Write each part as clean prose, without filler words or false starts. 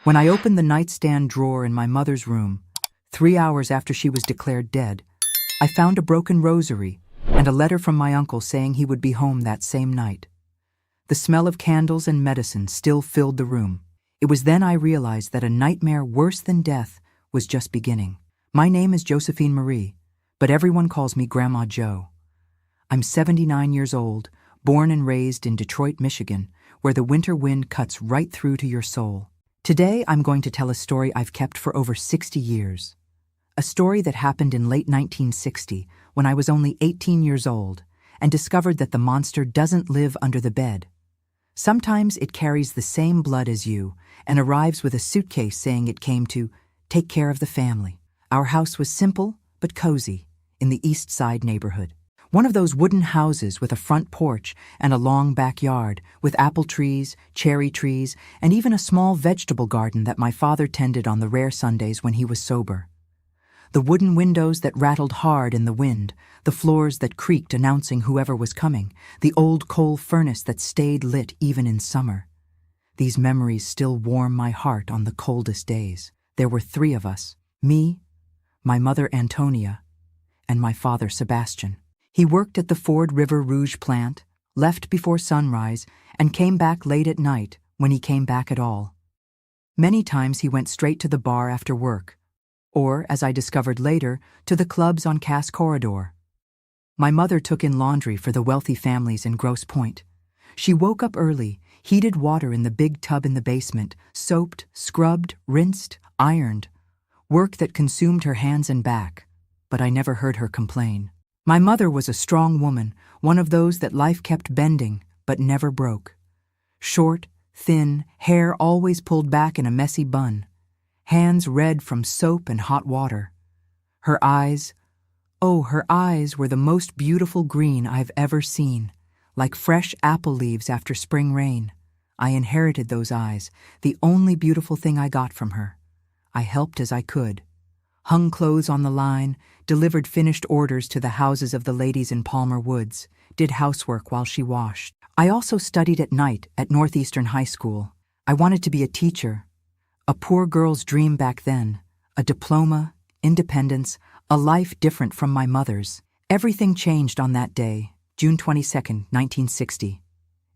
When I opened the nightstand drawer in my mother's room, 3 hours after she was declared dead, I found a broken rosary and a letter from my uncle saying he would be home that same night. The smell of candles and medicine still filled the room. It was then I realized that a nightmare worse than death was just beginning. My name is Josephine Marie, but everyone calls me Grandma Joe. I'm 79 years old, born and raised in Detroit, Michigan, where the winter wind cuts right through to your soul. Today I'm going to tell a story I've kept for over 60 years. A story that happened in late 1960 when I was only 18 years old and discovered that the monster doesn't live under the bed. Sometimes it carries the same blood as you and arrives with a suitcase saying it came to take care of the family. Our house was simple but cozy in the East Side neighborhood. One of those wooden houses with a front porch and a long backyard with apple trees, cherry trees, and even a small vegetable garden that my father tended on the rare Sundays when he was sober. The wooden windows that rattled hard in the wind, the floors that creaked announcing whoever was coming, the old coal furnace that stayed lit even in summer. These memories still warm my heart on the coldest days. There were 3 of us, me, my mother Antonia, and my father Sebastian. He worked at the Ford River Rouge plant, left before sunrise, and came back late at night when he came back at all. Many times he went straight to the bar after work, or, as I discovered later, to the clubs on Cass Corridor. My mother took in laundry for the wealthy families in Grosse Pointe. She woke up early, heated water in the big tub in the basement, soaped, scrubbed, rinsed, ironed. Work that consumed her hands and back, but I never heard her complain. My mother was a strong woman, one of those that life kept bending, but never broke. Short, thin, hair always pulled back in a messy bun. Hands red from soap and hot water. Her eyes, her eyes were the most beautiful green I've ever seen, like fresh apple leaves after spring rain. I inherited those eyes, the only beautiful thing I got from her. I helped as I could. Hung clothes on the line, delivered finished orders to the houses of the ladies in Palmer Woods, did housework while she washed. I also studied at night at Northeastern High School. I wanted to be a teacher. A poor girl's dream back then, a diploma, independence, a life different from my mother's. Everything changed on that day, June 22nd, 1960.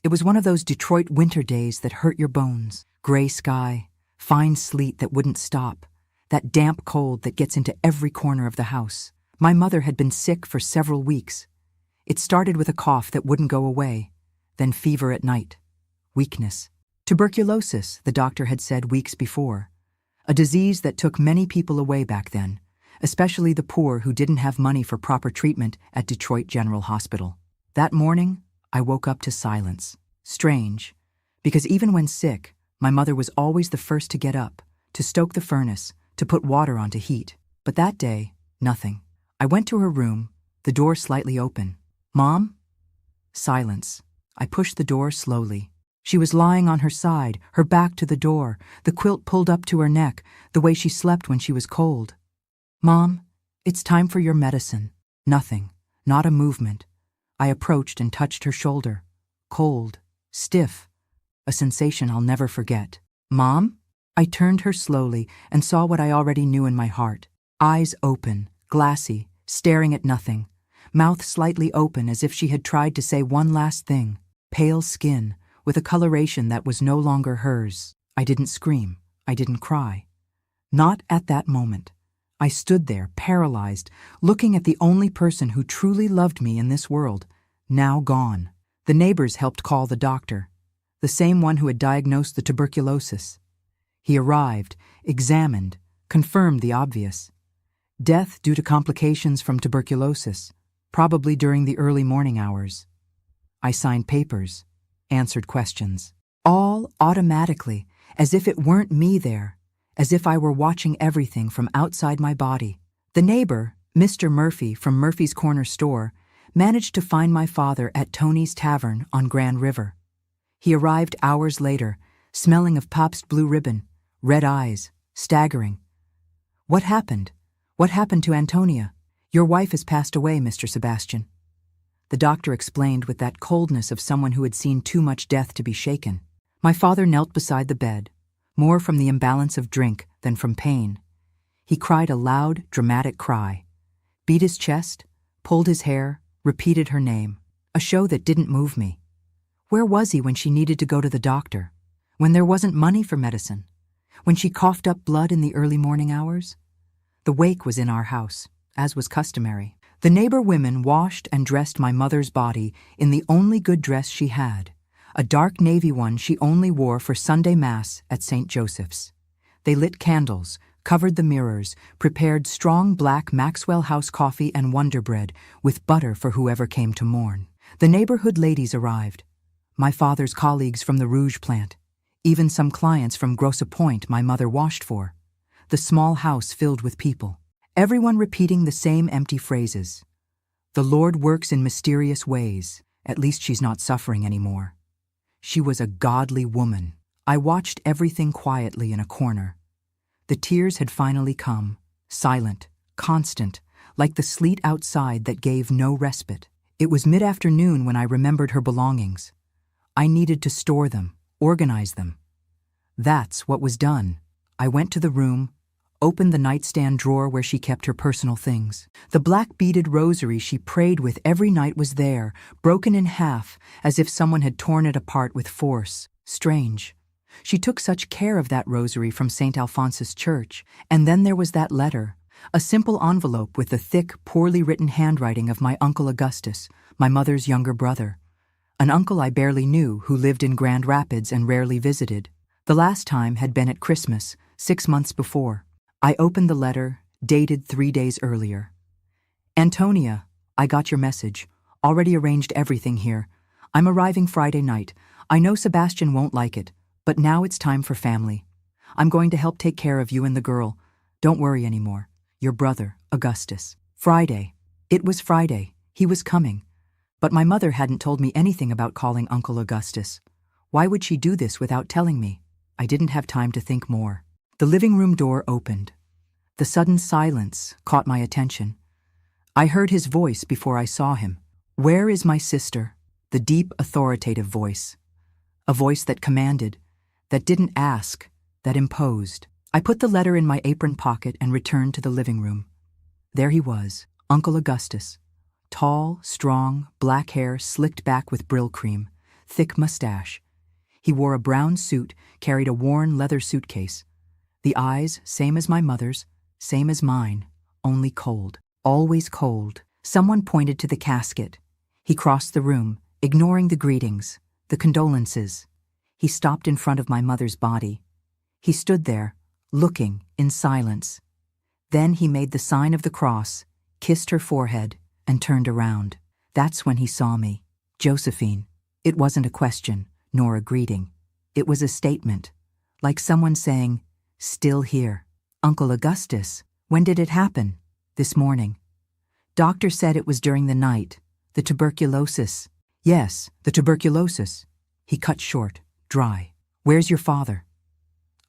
It was one of those Detroit winter days that hurt your bones. Gray sky, fine sleet that wouldn't stop, that damp cold that gets into every corner of the house. My mother had been sick for several weeks. It started with a cough that wouldn't go away, then fever at night, weakness. Tuberculosis, the doctor had said weeks before. A disease that took many people away back then, especially the poor who didn't have money for proper treatment at Detroit General Hospital. That morning, I woke up to silence. Strange, because even when sick, my mother was always the first to get up, to stoke the furnace, to put water on to heat. But that day, nothing. I went to her room, the door slightly open. "Mom?" Silence. I pushed the door slowly. She was lying on her side, her back to the door, the quilt pulled up to her neck, the way she slept when she was cold. "Mom, it's time for your medicine." Nothing, not a movement. I approached and touched her shoulder. Cold, stiff, a sensation I'll never forget. "Mom?" I turned her slowly and saw what I already knew in my heart. Eyes open, glassy, staring at nothing. Mouth slightly open as if she had tried to say one last thing. Pale skin, with a coloration that was no longer hers. I didn't scream. I didn't cry. Not at that moment. I stood there, paralyzed, looking at the only person who truly loved me in this world, now gone. The neighbors helped call the doctor, the same one who had diagnosed the tuberculosis. He arrived, examined, confirmed the obvious. Death due to complications from tuberculosis, probably during the early morning hours. I signed papers, answered questions. All automatically, as if it weren't me there, as if I were watching everything from outside my body. The neighbor, Mr. Murphy from Murphy's Corner Store, managed to find my father at Tony's Tavern on Grand River. He arrived hours later, smelling of Pabst Blue Ribbon, red eyes, staggering. "What happened? What happened to Antonia?" "Your wife has passed away, Mr. Sebastian." The doctor explained with that coldness of someone who had seen too much death to be shaken. My father knelt beside the bed, more from the imbalance of drink than from pain. He cried a loud, dramatic cry, beat his chest, pulled his hair, repeated her name, a show that didn't move me. Where was he when she needed to go to the doctor? When there wasn't money for medicine? When she coughed up blood in the early morning hours? The wake was in our house, as was customary. The neighbor women washed and dressed my mother's body in the only good dress she had, a dark navy one she only wore for Sunday Mass at St. Joseph's. They lit candles, covered the mirrors, prepared strong black Maxwell House coffee and Wonder Bread with butter for whoever came to mourn. The neighborhood ladies arrived, my father's colleagues from the Rouge plant, even some clients from Grosse Pointe my mother washed for. The small house filled with people, everyone repeating the same empty phrases. The Lord works in mysterious ways. At least she's not suffering anymore. She was a godly woman. I watched everything quietly in a corner. The tears had finally come, silent, constant, like the sleet outside that gave no respite. It was mid-afternoon when I remembered her belongings. I needed to store them, organize them. That's what was done. I went to the room, opened the nightstand drawer where she kept her personal things. The black beaded rosary she prayed with every night was there, broken in half, as if someone had torn it apart with force. Strange. She took such care of that rosary from St. Alphonsus Church. And then there was that letter, a simple envelope with the thick, poorly written handwriting of my Uncle Augustus, my mother's younger brother. An uncle I barely knew who lived in Grand Rapids and rarely visited. The last time had been at Christmas, 6 months before. I opened the letter, dated 3 days earlier. Antonia, I got your message. Already arranged everything here. I'm arriving Friday night. I know Sebastian won't like it, but now it's time for family. I'm going to help take care of you and the girl. Don't worry anymore. Your brother, Augustus. Friday. It was Friday. He was coming. But my mother hadn't told me anything about calling Uncle Augustus. Why would she do this without telling me? I didn't have time to think more. The living room door opened. The sudden silence caught my attention. I heard his voice before I saw him. "Where is my sister?" The deep, authoritative voice. A voice that commanded, that didn't ask, that imposed. I put the letter in my apron pocket and returned to the living room. There he was, Uncle Augustus. Tall, strong, black hair slicked back with Brill cream, thick mustache. He wore a brown suit, carried a worn leather suitcase. The eyes, same as my mother's, same as mine, only cold. Always cold. Someone pointed to the casket. He crossed the room, ignoring the greetings, the condolences. He stopped in front of my mother's body. He stood there, looking, in silence. Then he made the sign of the cross, kissed her forehead, and turned around. That's when he saw me. Josephine. It wasn't a question, nor a greeting. It was a statement, like someone saying, "Still here." "Uncle Augustus, when did it happen?" "This morning." "Doctor said it was during the night. The tuberculosis." "Yes, the tuberculosis." He cut short, dry. "Where's your father?"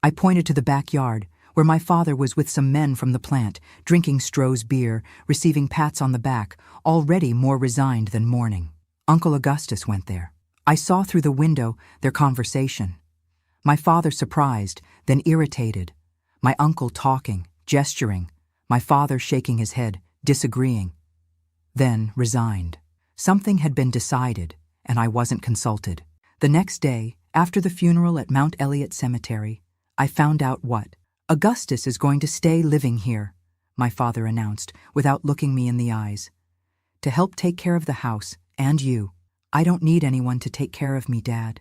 I pointed to the backyard, where my father was with some men from the plant, drinking Stroh's beer, receiving pats on the back, already more resigned than mourning. Uncle Augustus went there. I saw through the window their conversation. My father surprised, then irritated. My uncle talking, gesturing. My father shaking his head, disagreeing. Then resigned. Something had been decided, and I wasn't consulted. The next day, after the funeral at Mount Eliot Cemetery, I found out what. "Augustus is going to stay living here," my father announced, without looking me in the eyes. "To help take care of the house, and you." "I don't need anyone to take care of me, Dad.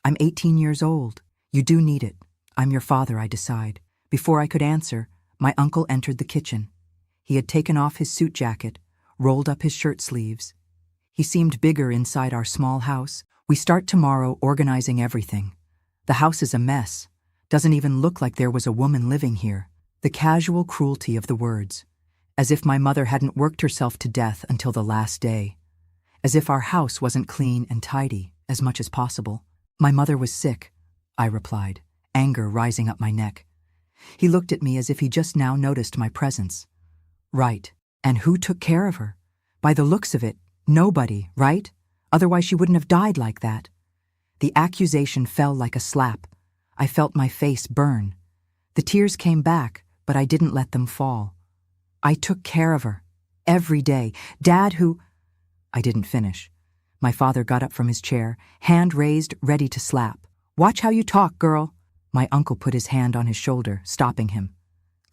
I'm 18 years old." "You do need it. I'm your father, I decide." Before I could answer, my uncle entered the kitchen. He had taken off his suit jacket, rolled up his shirt sleeves. He seemed bigger inside our small house. "We start tomorrow organizing everything. The house is a mess. Doesn't even look like there was a woman living here." The casual cruelty of the words. As if my mother hadn't worked herself to death until the last day. As if our house wasn't clean and tidy, as much as possible. "My mother was sick," I replied, anger rising up my neck. He looked at me as if he just now noticed my presence. "Right. And who took care of her? By the looks of it, nobody, right? Otherwise she wouldn't have died like that." The accusation fell like a slap. I felt my face burn. The tears came back, but I didn't let them fall. I took care of her. Every day. Dad who... I didn't finish. My father got up from his chair, hand raised, ready to slap. "Watch how you talk, girl." My uncle put his hand on his shoulder, stopping him.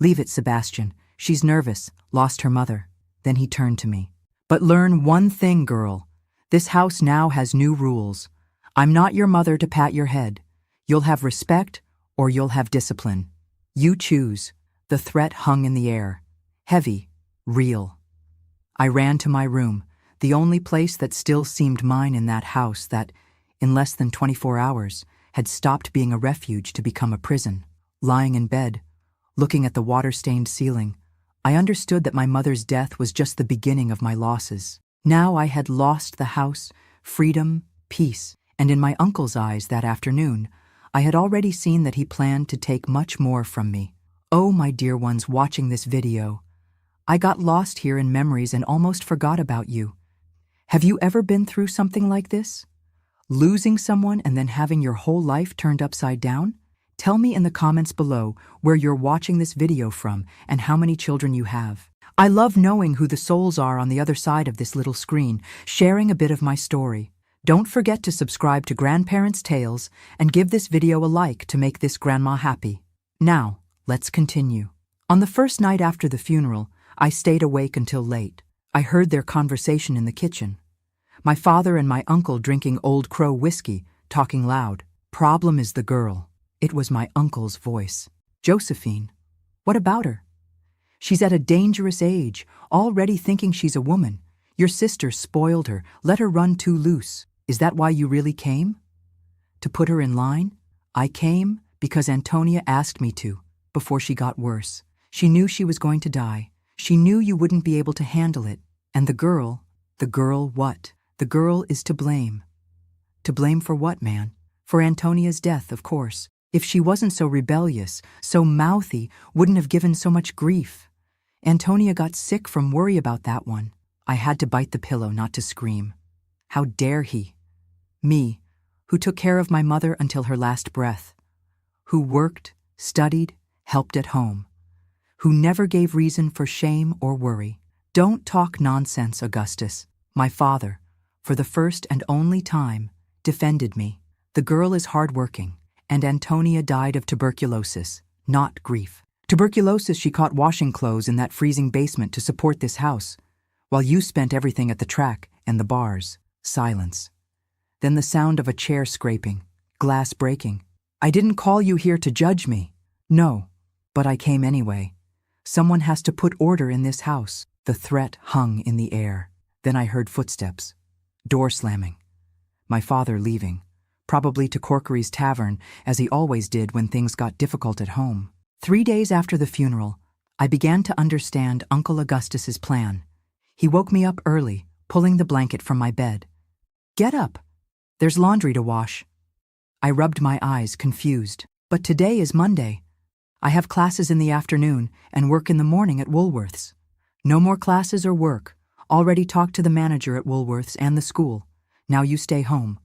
"Leave it, Sebastian. She's nervous, lost her mother." Then he turned to me. "But learn one thing, girl. This house now has new rules. I'm not your mother to pat your head. You'll have respect or you'll have discipline. You choose." The threat hung in the air. Heavy, real. I ran to my room, the only place that still seemed mine in that house that, in less than 24 hours, had stopped being a refuge to become a prison. Lying in bed, looking at the water-stained ceiling, I understood that my mother's death was just the beginning of my losses. Now I had lost the house, freedom, peace, and in my uncle's eyes that afternoon, I had already seen that he planned to take much more from me. Oh, my dear ones watching this video, I got lost here in memories and almost forgot about you. Have you ever been through something like this? Losing someone and then having your whole life turned upside down? Tell me in the comments below where you're watching this video from and how many children you have. I love knowing who the souls are on the other side of this little screen, sharing a bit of my story. Don't forget to subscribe to Grandparents' Tales and give this video a like to make this grandma happy. Now, let's continue. On the first night after the funeral, I stayed awake until late. I heard their conversation in the kitchen. My father and my uncle drinking Old Crow whiskey, talking loud. "Problem is the girl." It was my uncle's voice. "Josephine, what about her? She's at a dangerous age, already thinking she's a woman. Your sister spoiled her, let her run too loose. Is that why you really came? To put her in line? I came because Antonia asked me to, before she got worse. She knew she was going to die. She knew you wouldn't be able to handle it. And the girl what? The girl is to blame. To blame for what, man? For Antonia's death, of course. If she wasn't so rebellious, so mouthy, wouldn't have given so much grief. Antonia got sick from worry about that one. I had to bite the pillow not to scream. How dare he? Me, who took care of my mother until her last breath. Who worked, studied, helped at home. Who never gave reason for shame or worry. Don't talk nonsense, Augustus. My father, for the first and only time, defended me. The girl is hardworking, and Antonia died of tuberculosis, not grief. Tuberculosis she caught washing clothes in that freezing basement to support this house, while you spent everything at the track and the bars. Silence. Then the sound of a chair scraping, glass breaking. I didn't call you here to judge me. No, but I came anyway. Someone has to put order in this house. The threat hung in the air. Then I heard footsteps. Door slamming. My father leaving. Probably to Corkery's tavern, as he always did when things got difficult at home. 3 days after the funeral, I began to understand Uncle Augustus's plan. He woke me up early, pulling the blanket from my bed. "Get up. There's laundry to wash." I rubbed my eyes, confused. But today is Monday. I have classes in the afternoon and work in the morning at Woolworth's. No more classes or work. Already talked to the manager at Woolworth's and the school. Now you stay home.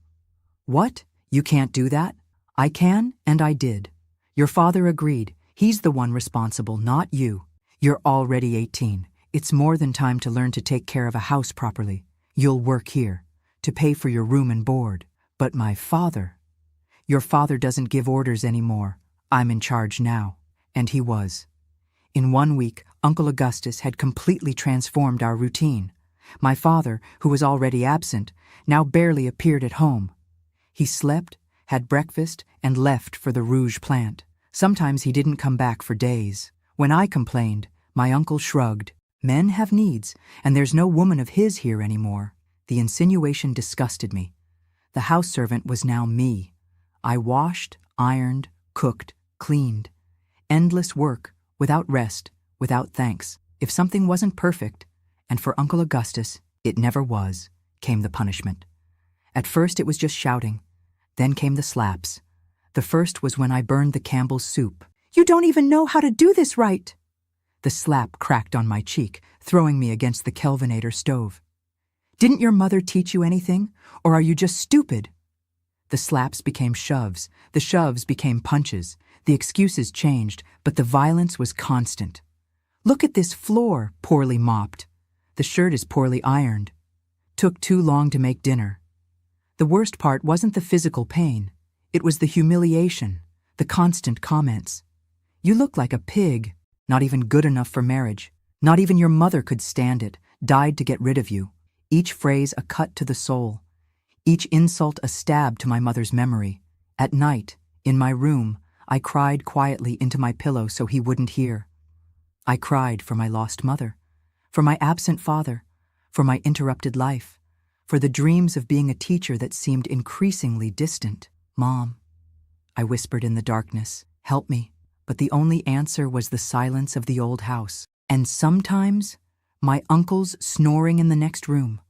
What? You can't do that? I can, and I did. Your father agreed. He's the one responsible, not you. You're already 18. It's more than time to learn to take care of a house properly. You'll work here, to pay for your room and board. But my father... Your father doesn't give orders anymore. I'm in charge now. And he was. In 1 week, Uncle Augustus had completely transformed our routine. My father, who was already absent, now barely appeared at home. He slept, had breakfast, and left for the Rouge plant. Sometimes he didn't come back for days. When I complained, my uncle shrugged. Men have needs, and there's no woman of his here anymore. The insinuation disgusted me. The house servant was now me. I washed, ironed, cooked, cleaned. Endless work, without rest, without thanks. If something wasn't perfect, and for Uncle Augustus, it never was, came the punishment. At first it was just shouting. Then came the slaps. The first was when I burned the Campbell's soup. "You don't even know how to do this right!" The slap cracked on my cheek, throwing me against the Kelvinator stove. "Didn't your mother teach you anything, or are you just stupid?" The slaps became shoves, the shoves became punches, the excuses changed, but the violence was constant. Look at this floor, poorly mopped. The shirt is poorly ironed. Took too long to make dinner. The worst part wasn't the physical pain. It was the humiliation, the constant comments. You look like a pig, not even good enough for marriage. Not even your mother could stand it, died to get rid of you. Each phrase a cut to the soul. Each insult a stab to my mother's memory. At night, in my room, I cried quietly into my pillow so he wouldn't hear. I cried for my lost mother, for my absent father, for my interrupted life, for the dreams of being a teacher that seemed increasingly distant. Mom, I whispered in the darkness, help me. But the only answer was the silence of the old house. And sometimes, my uncles snoring in the next room.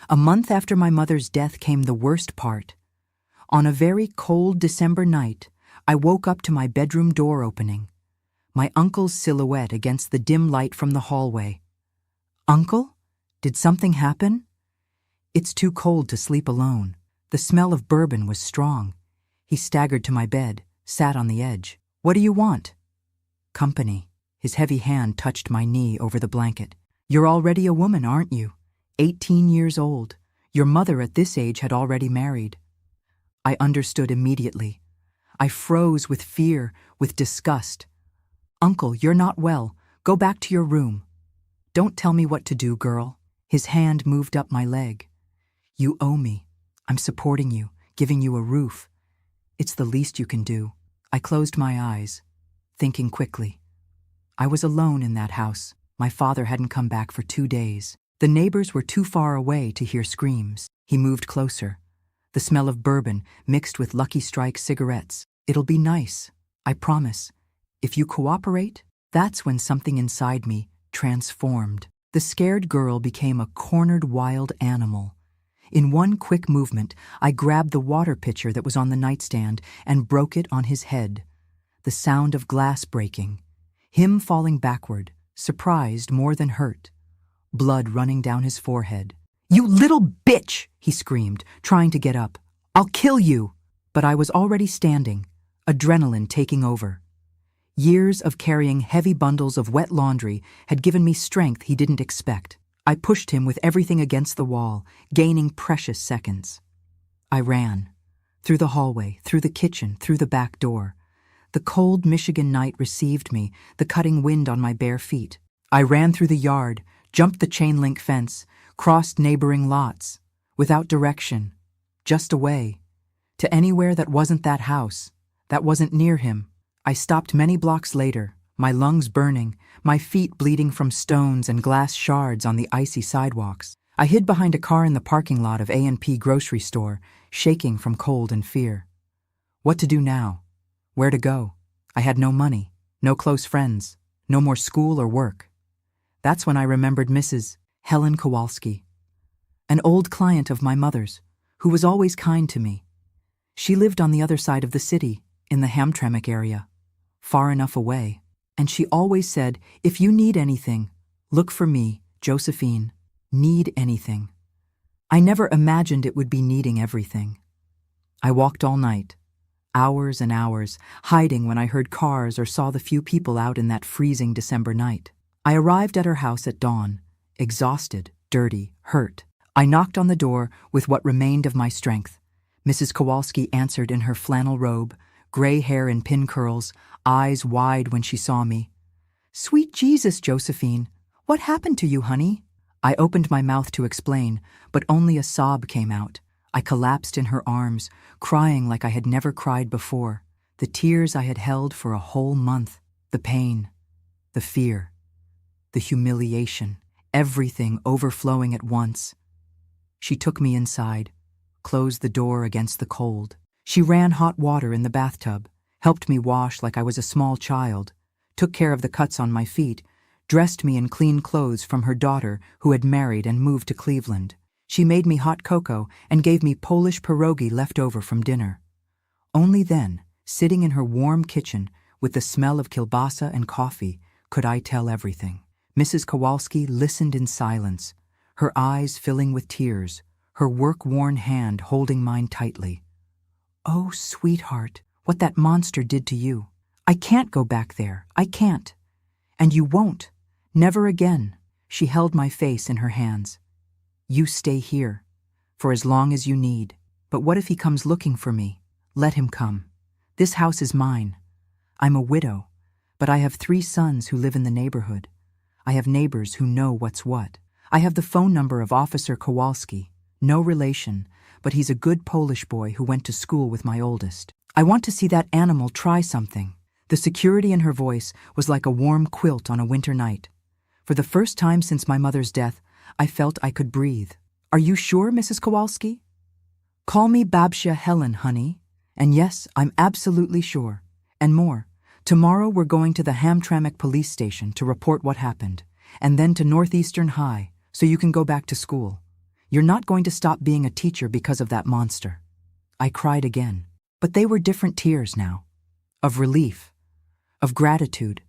A month after my mother's death came the worst part. On a very cold December night, I woke up to my bedroom door opening. My uncle's silhouette against the dim light from the hallway. Uncle? Did something happen? It's too cold to sleep alone. The smell of bourbon was strong. He staggered to my bed, sat on the edge. What do you want? Company. His heavy hand touched my knee over the blanket. You're already a woman, aren't you? 18 years old. Your mother at this age had already married. I understood immediately. I froze with fear, with disgust. Uncle, you're not well. Go back to your room. Don't tell me what to do, girl. His hand moved up my leg. You owe me. I'm supporting you, giving you a roof. It's the least you can do. I closed my eyes, thinking quickly. I was alone in that house. My father hadn't come back for 2 days. The neighbors were too far away to hear screams. He moved closer. The smell of bourbon mixed with Lucky Strike cigarettes. It'll be nice, I promise. If you cooperate, that's when something inside me transformed. The scared girl became a cornered wild animal. In one quick movement, I grabbed the water pitcher that was on the nightstand and broke it on his head. The sound of glass breaking. Him falling backward, surprised more than hurt. Blood running down his forehead. You little bitch, he screamed, trying to get up. I'll kill you. But I was already standing, adrenaline taking over. Years of carrying heavy bundles of wet laundry had given me strength he didn't expect. I pushed him with everything against the wall, gaining precious seconds. I ran. Through the hallway, through the kitchen, through the back door. The cold Michigan night received me, the cutting wind on my bare feet. I ran through the yard, jumped the chain-link fence, crossed neighboring lots, without direction, just away, to anywhere that wasn't that house, that wasn't near him. I stopped many blocks later, my lungs burning, my feet bleeding from stones and glass shards on the icy sidewalks. I hid behind a car in the parking lot of A&P grocery store, shaking from cold and fear. What to do now? Where to go? I had no money, no close friends, no more school or work. That's when I remembered Mrs. Helen Kowalski, an old client of my mother's, who was always kind to me. She lived on the other side of the city, in the Hamtramck area, far enough away. And she always said, if you need anything, look for me, Josephine. Need anything. I never imagined it would be needing everything. I walked all night, hours and hours, hiding when I heard cars or saw the few people out in that freezing December night. I arrived at her house at dawn, exhausted, dirty, hurt. I knocked on the door with what remained of my strength. Mrs. Kowalski answered in her flannel robe, gray hair in pin curls, eyes wide when she saw me. Sweet Jesus, Josephine, what happened to you, honey? I opened my mouth to explain, but only a sob came out. I collapsed in her arms, crying like I had never cried before. The tears I had held for a whole month. The pain, the fear, the humiliation, everything overflowing at once. She took me inside, closed the door against the cold. She ran hot water in the bathtub, helped me wash like I was a small child, took care of the cuts on my feet, dressed me in clean clothes from her daughter who had married and moved to Cleveland. She made me hot cocoa and gave me Polish pierogi left over from dinner. Only then, sitting in her warm kitchen with the smell of kielbasa and coffee, could I tell everything. Mrs. Kowalski listened in silence, her eyes filling with tears, her work-worn hand holding mine tightly. Oh, sweetheart, what that monster did to you. I can't go back there. I can't. And you won't. Never again. She held my face in her hands. You stay here, for as long as you need. But what if he comes looking for me? Let him come. This house is mine. I'm a widow, but I have 3 sons who live in the neighborhood. I have neighbors who know what's what. I have the phone number of Officer Kowalski. No relation, but he's a good Polish boy who went to school with my oldest. I want to see that animal try something. The security in her voice was like a warm quilt on a winter night. For the first time since my mother's death, I felt I could breathe. Are you sure, Mrs. Kowalski? Call me Babcia Helen, honey. And yes, I'm absolutely sure. And more. Tomorrow we're going to the Hamtramck police station to report what happened, and then to Northeastern High, so you can go back to school. You're not going to stop being a teacher because of that monster. I cried again, but they were different tears now. Of relief, of gratitude,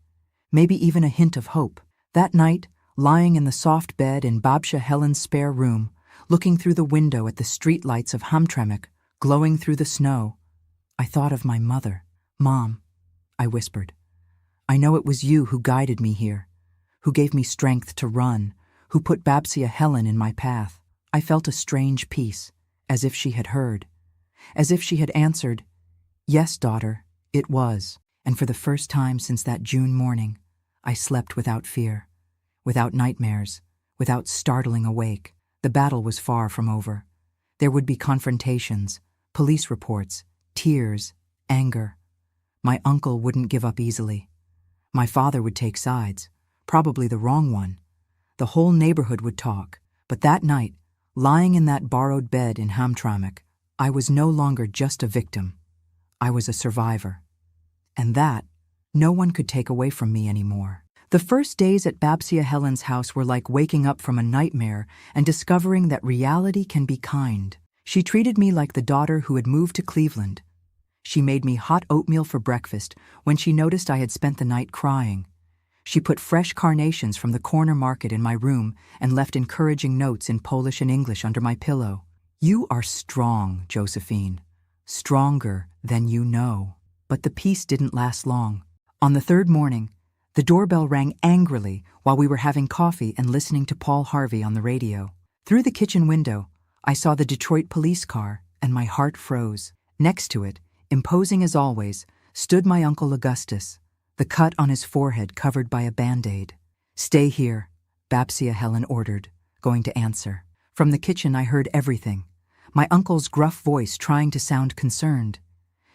maybe even a hint of hope. That night, lying in the soft bed in Babcia Helen's spare room, looking through the window at the street lights of Hamtramck glowing through the snow, I thought of my mother. Mom, I whispered, I know it was you who guided me here, who gave me strength to run, who put Babcia Helen in my path. I felt a strange peace, as if she had heard, as if she had answered, yes, daughter, it was. And for the first time since that June morning, I slept without fear, without nightmares, without startling awake. The battle was far from over. There would be confrontations, police reports, tears, anger. My uncle wouldn't give up easily. My father would take sides, probably the wrong one. The whole neighborhood would talk. But that night, lying in that borrowed bed in Hamtramck, I was no longer just a victim. I was a survivor. And that, no one could take away from me anymore. The first days at Babcia Helen's house were like waking up from a nightmare and discovering that reality can be kind. She treated me like the daughter who had moved to Cleveland. She made me hot oatmeal for breakfast when she noticed I had spent the night crying. She put fresh carnations from the corner market in my room and left encouraging notes in Polish and English under my pillow. You are strong, Josephine. Stronger than you know. But the peace didn't last long. On the 3rd morning, the doorbell rang angrily while we were having coffee and listening to Paul Harvey on the radio. Through the kitchen window, I saw the Detroit police car, and my heart froze. Next to it, imposing as always, stood my Uncle Augustus, the cut on his forehead covered by a Band-Aid. Stay here, Babcia Helen ordered, going to answer. From the kitchen I heard everything, my uncle's gruff voice trying to sound concerned.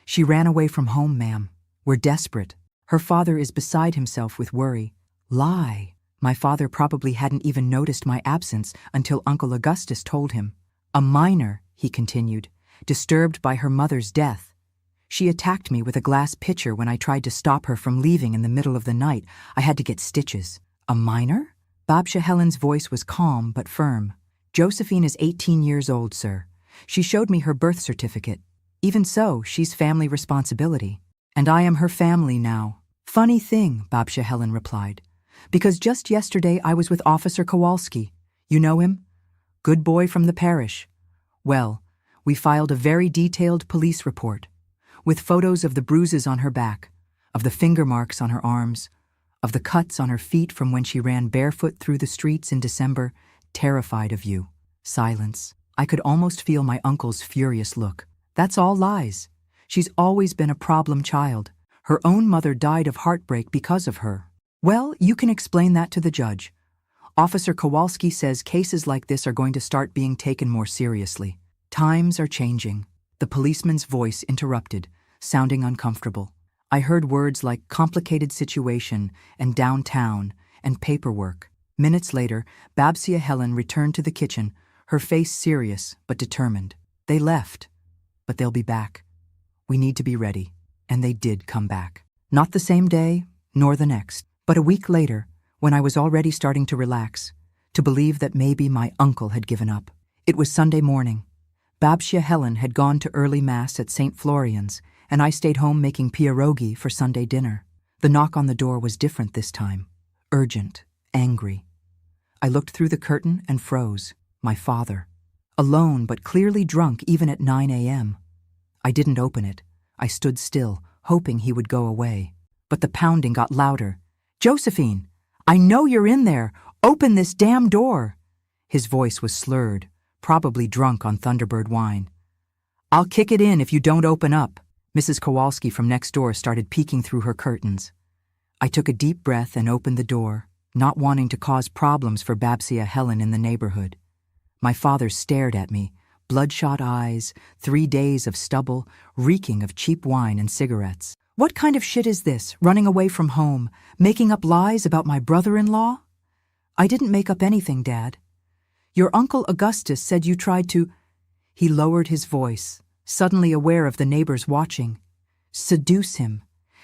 She ran away from home, ma'am. We're desperate. Her father is beside himself with worry. Lie. My father probably hadn't even noticed my absence until Uncle Augustus told him. A minor, he continued, disturbed by her mother's death. She attacked me with a glass pitcher when I tried to stop her from leaving in the middle of the night. I had to get stitches. A minor? Babcia Helen's voice was calm but firm. Josephine is 18 years old, sir. She showed me her birth certificate. Even so, she's family responsibility. And I am her family now. Funny thing, Babcia Helen replied. Because just yesterday I was with Officer Kowalski. You know him? Good boy from the parish. Well, we filed a very detailed police report, with photos of the bruises on her back, of the finger marks on her arms, of the cuts on her feet from when she ran barefoot through the streets in December, terrified of you. Silence. I could almost feel my uncle's furious look. That's all lies. She's always been a problem child. Her own mother died of heartbreak because of her. Well, you can explain that to the judge. Officer Kowalski says cases like this are going to start being taken more seriously. Times are changing. The policeman's voice interrupted, sounding uncomfortable. I heard words like complicated situation and downtown and paperwork. Minutes later, Babcia Helen returned to the kitchen, her face serious but determined. They left, but they'll be back. We need to be ready. And they did come back. Not the same day, nor the next, but a week later, when I was already starting to relax, to believe that maybe my uncle had given up. It was Sunday morning. Babcia Helen had gone to early mass at St. Florian's, and I stayed home making pierogi for Sunday dinner. The knock on the door was different this time. Urgent, angry. I looked through the curtain and froze. My father. Alone but clearly drunk even at 9 a.m. I didn't open it. I stood still, hoping he would go away. But the pounding got louder. "Josephine! I know you're in there! Open this damn door!" His voice was slurred, probably drunk on Thunderbird wine. "I'll kick it in if you don't open up." Mrs. Kowalski from next door started peeking through her curtains. I took a deep breath and opened the door, not wanting to cause problems for Babsia Helen in the neighborhood. My father stared at me, bloodshot eyes, 3 days of stubble, reeking of cheap wine and cigarettes. "What kind of shit is this, running away from home, making up lies about my brother-in-law?" "I didn't make up anything, Dad. Your Uncle Augustus said you tried to—" He lowered his voice, suddenly aware of the neighbors watching. "Seduce him.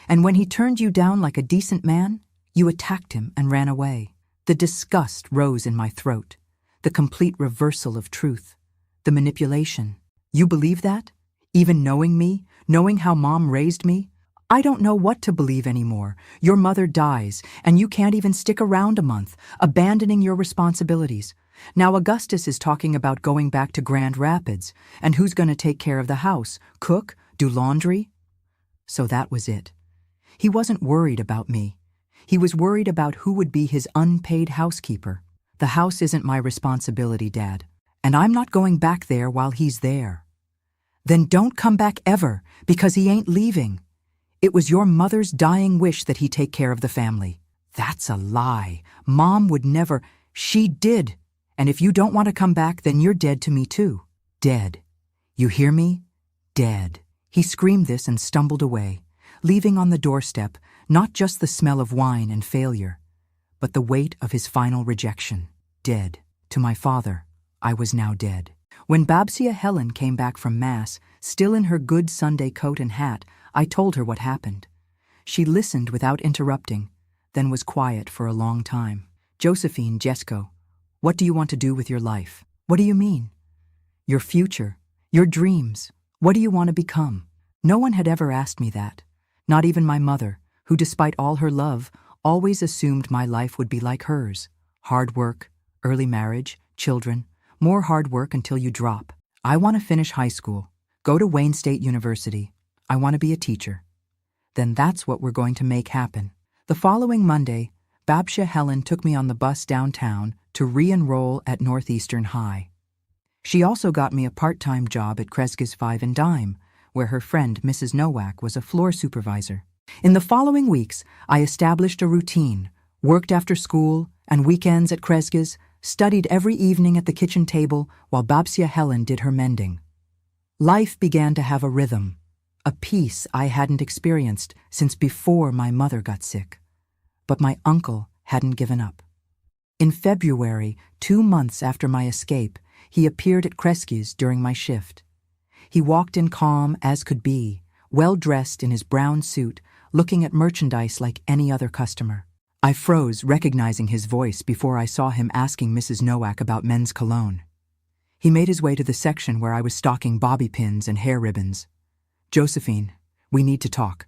And when he turned you down like a decent man, you attacked him and ran away." The disgust rose in my throat. The complete reversal of truth. The manipulation. "You believe that? Even knowing me, knowing how Mom raised me? I don't know what to believe anymore. Your mother dies, and you can't even stick around a month, abandoning your responsibilities. Now Augustus is talking about going back to Grand Rapids, and who's going to take care of the house, cook, do laundry?" So that was it. He wasn't worried about me. He was worried about who would be his unpaid housekeeper. "The house isn't my responsibility, Dad, and I'm not going back there while he's there." "Then don't come back ever, because he ain't leaving. It was your mother's dying wish that he take care of the family." "That's a lie. Mom would never—" "She did. And if you don't want to come back, then you're dead to me too. Dead. You hear me? Dead." He screamed this and stumbled away, leaving on the doorstep not just the smell of wine and failure, but the weight of his final rejection. Dead. To my father, I was now dead. When Babsia Helen came back from Mass, still in her good Sunday coat and hat, I told her what happened. She listened without interrupting, then was quiet for a long time. "Josephine, Jesco, what do you want to do with your life?" "What do you mean?" "Your future, your dreams. What do you want to become?" No one had ever asked me that. Not even my mother, who despite all her love, always assumed my life would be like hers. Hard work, early marriage, children, more hard work until you drop. "I want to finish high school, go to Wayne State University. I want to be a teacher." "Then that's what we're going to make happen." The following Monday, Babsia Helen took me on the bus downtown to re-enroll at Northeastern High. She also got me a part-time job at Kresge's Five and Dime, where her friend Mrs. Nowak was a floor supervisor. In the following weeks, I established a routine, worked after school and weekends at Kresge's, studied every evening at the kitchen table while Babsia Helen did her mending. Life began to have a rhythm, a peace I hadn't experienced since before my mother got sick. But my uncle hadn't given up. In February, 2 months after my escape, he appeared at Kresge's during my shift. He walked in calm as could be, well-dressed in his brown suit, looking at merchandise like any other customer. I froze, recognizing his voice before I saw him asking Mrs. Nowak about men's cologne. He made his way to the section where I was stocking bobby pins and hair ribbons. "Josephine, we need to talk.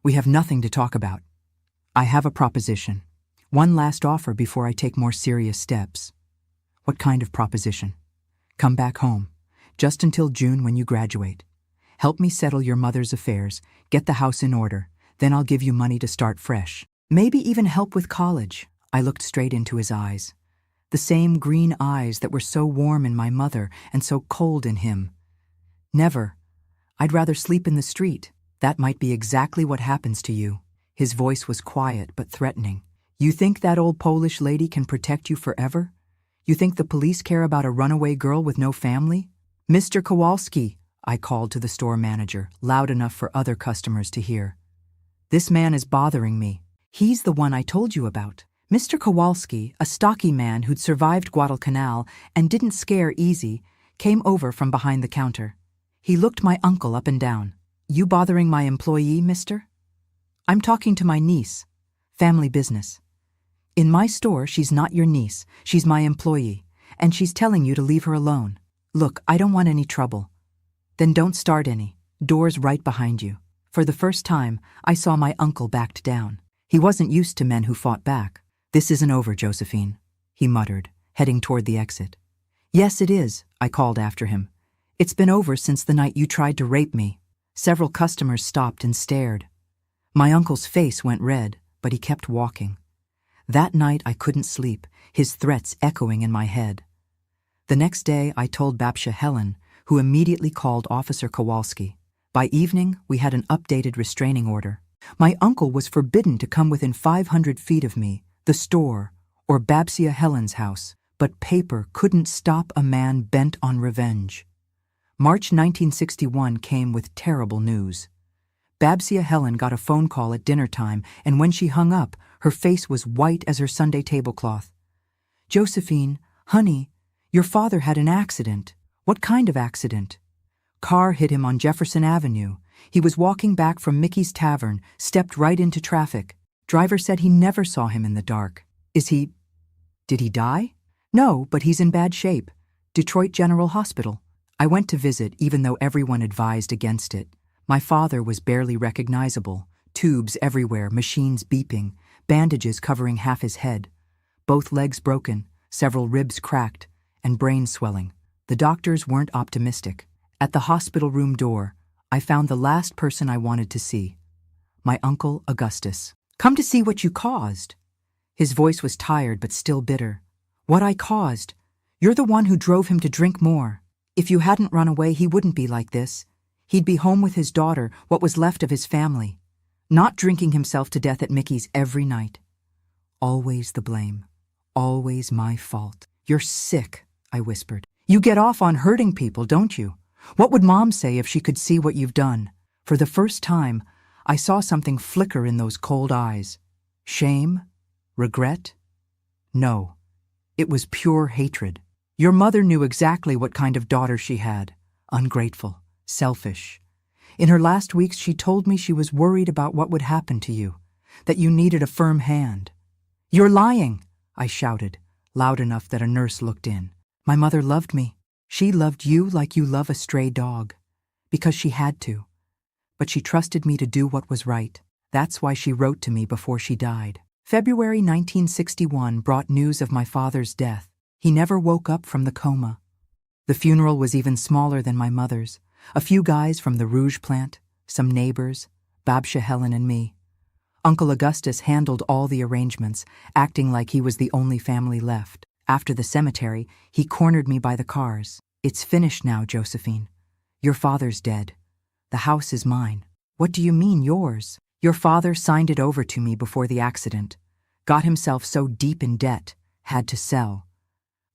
We have nothing to talk about. I have a proposition. One last offer before I take more serious steps." "What kind of proposition?" "Come back home, just until June when you graduate. Help me settle your mother's affairs, get the house in order, then I'll give you money to start fresh. Maybe even help with college." I looked straight into his eyes. The same green eyes that were so warm in my mother and so cold in him. "Never. I'd rather sleep in the street. That might be exactly what happens to you." His voice was quiet but threatening. "You think that old Polish lady can protect you forever? You think the police care about a runaway girl with no family?" "Mr. Kowalski," I called to the store manager, loud enough for other customers to hear. "This man is bothering me. He's the one I told you about." Mr. Kowalski, a stocky man who'd survived Guadalcanal and didn't scare easy, came over from behind the counter. He looked my uncle up and down. "You bothering my employee, mister?" "I'm talking to my niece. Family business. In my store, she's not your niece. She's my employee, and she's telling you to leave her alone. Look, I don't want any trouble." "Then don't start any. Door's right behind you." For the first time, I saw my uncle backed down. He wasn't used to men who fought back. "This isn't over, Josephine," he muttered, heading toward the exit. "Yes, it is," I called after him. It's been over since the night you tried to rape me. Several customers stopped and stared. My uncle's face went red, but he kept walking. That night I couldn't sleep, his threats echoing in my head. The next day I told Babcia Helen, who immediately called Officer Kowalski. By evening, we had an updated restraining order. My uncle was forbidden to come within 500 feet of me, the store, or Babcia Helen's house, but paper couldn't stop a man bent on revenge. March 1961 came with terrible news. Babcia Helen got a phone call at dinner time, and when she hung up, her face was white as her Sunday tablecloth. "Josephine, honey, your father had an accident." "What kind of accident?" "Car hit him on Jefferson Avenue. He was walking back from Mickey's Tavern, stepped right into traffic. Driver said he never saw him in the dark." Did he die?" "No, but he's in bad shape. Detroit General Hospital." I went to visit even though everyone advised against it. My father was barely recognizable, tubes everywhere, machines beeping, bandages covering half his head, both legs broken, several ribs cracked, and brain swelling. The doctors weren't optimistic. At the hospital room door, I found the last person I wanted to see. My uncle, Augustus. "Come to see what you caused." His voice was tired but still bitter. "What I caused? You're the one who drove him to drink more. If you hadn't run away, he wouldn't be like this. He'd be home with his daughter, what was left of his family, not drinking himself to death at Mickey's every night. Always the blame. Always my fault." "You're sick," I whispered. "You get off on hurting people, don't you? What would Mom say if she could see what you've done?" For the first time, I saw something flicker in those cold eyes. Shame? Regret? No. It was pure hatred. "Your mother knew exactly what kind of daughter she had. Ungrateful. Selfish. In her last weeks, she told me she was worried about what would happen to you, that you needed a firm hand." "You're lying," I shouted, loud enough that a nurse looked in. "My mother loved me. She loved you like you love a stray dog, because she had to. But she trusted me to do what was right. That's why she wrote to me before she died." February 1961 brought news of my father's death. He never woke up from the coma. The funeral was even smaller than my mother's. A few guys from the Rouge plant, some neighbors, Babcia Helen and me. Uncle Augustus handled all the arrangements, acting like he was the only family left. After the cemetery, he cornered me by the cars. "It's finished now, Josephine. Your father's dead. The house is mine." "What do you mean, yours?" "Your father signed it over to me before the accident. Got himself so deep in debt, had to sell.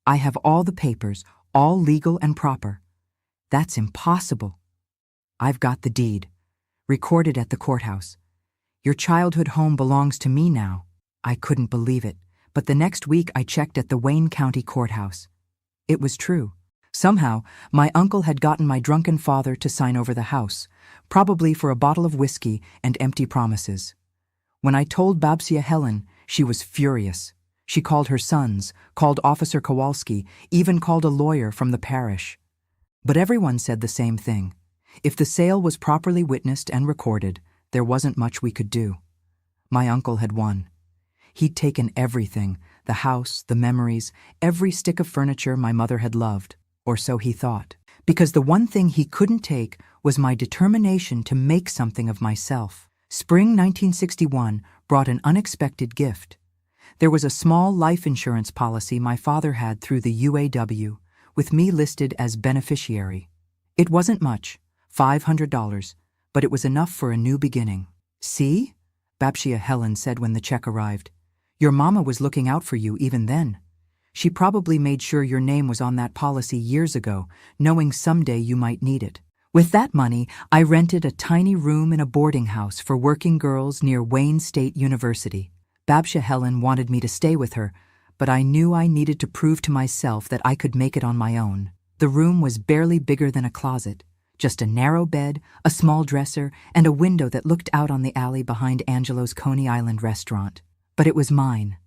I have all the papers, all legal and proper." "That's impossible." "I've got the deed. Recorded at the courthouse. Your childhood home belongs to me now." I couldn't believe it, but the next week I checked at the Wayne County Courthouse. It was true. Somehow, my uncle had gotten my drunken father to sign over the house, probably for a bottle of whiskey and empty promises. When I told Babcia Helen, she was furious. She called her sons, called Officer Kowalski, even called a lawyer from the parish. But everyone said the same thing. If the sale was properly witnessed and recorded, there wasn't much we could do. My uncle had won. He'd taken everything, the house, the memories, every stick of furniture my mother had loved, or so he thought. Because the one thing he couldn't take was my determination to make something of myself. Spring 1961 brought an unexpected gift. There was a small life insurance policy my father had through the UAW, with me listed as beneficiary. It wasn't much, $500, but it was enough for a new beginning. "See?" Babcia Helen said when the check arrived. "Your mama was looking out for you even then. She probably made sure your name was on that policy years ago, knowing someday you might need it." With that money, I rented a tiny room in a boarding house for working girls near Wayne State University. Babcia Helen wanted me to stay with her, but I knew I needed to prove to myself that I could make it on my own. The room was barely bigger than a closet, just a narrow bed, a small dresser, and a window that looked out on the alley behind Angelo's Coney Island restaurant. But it was mine.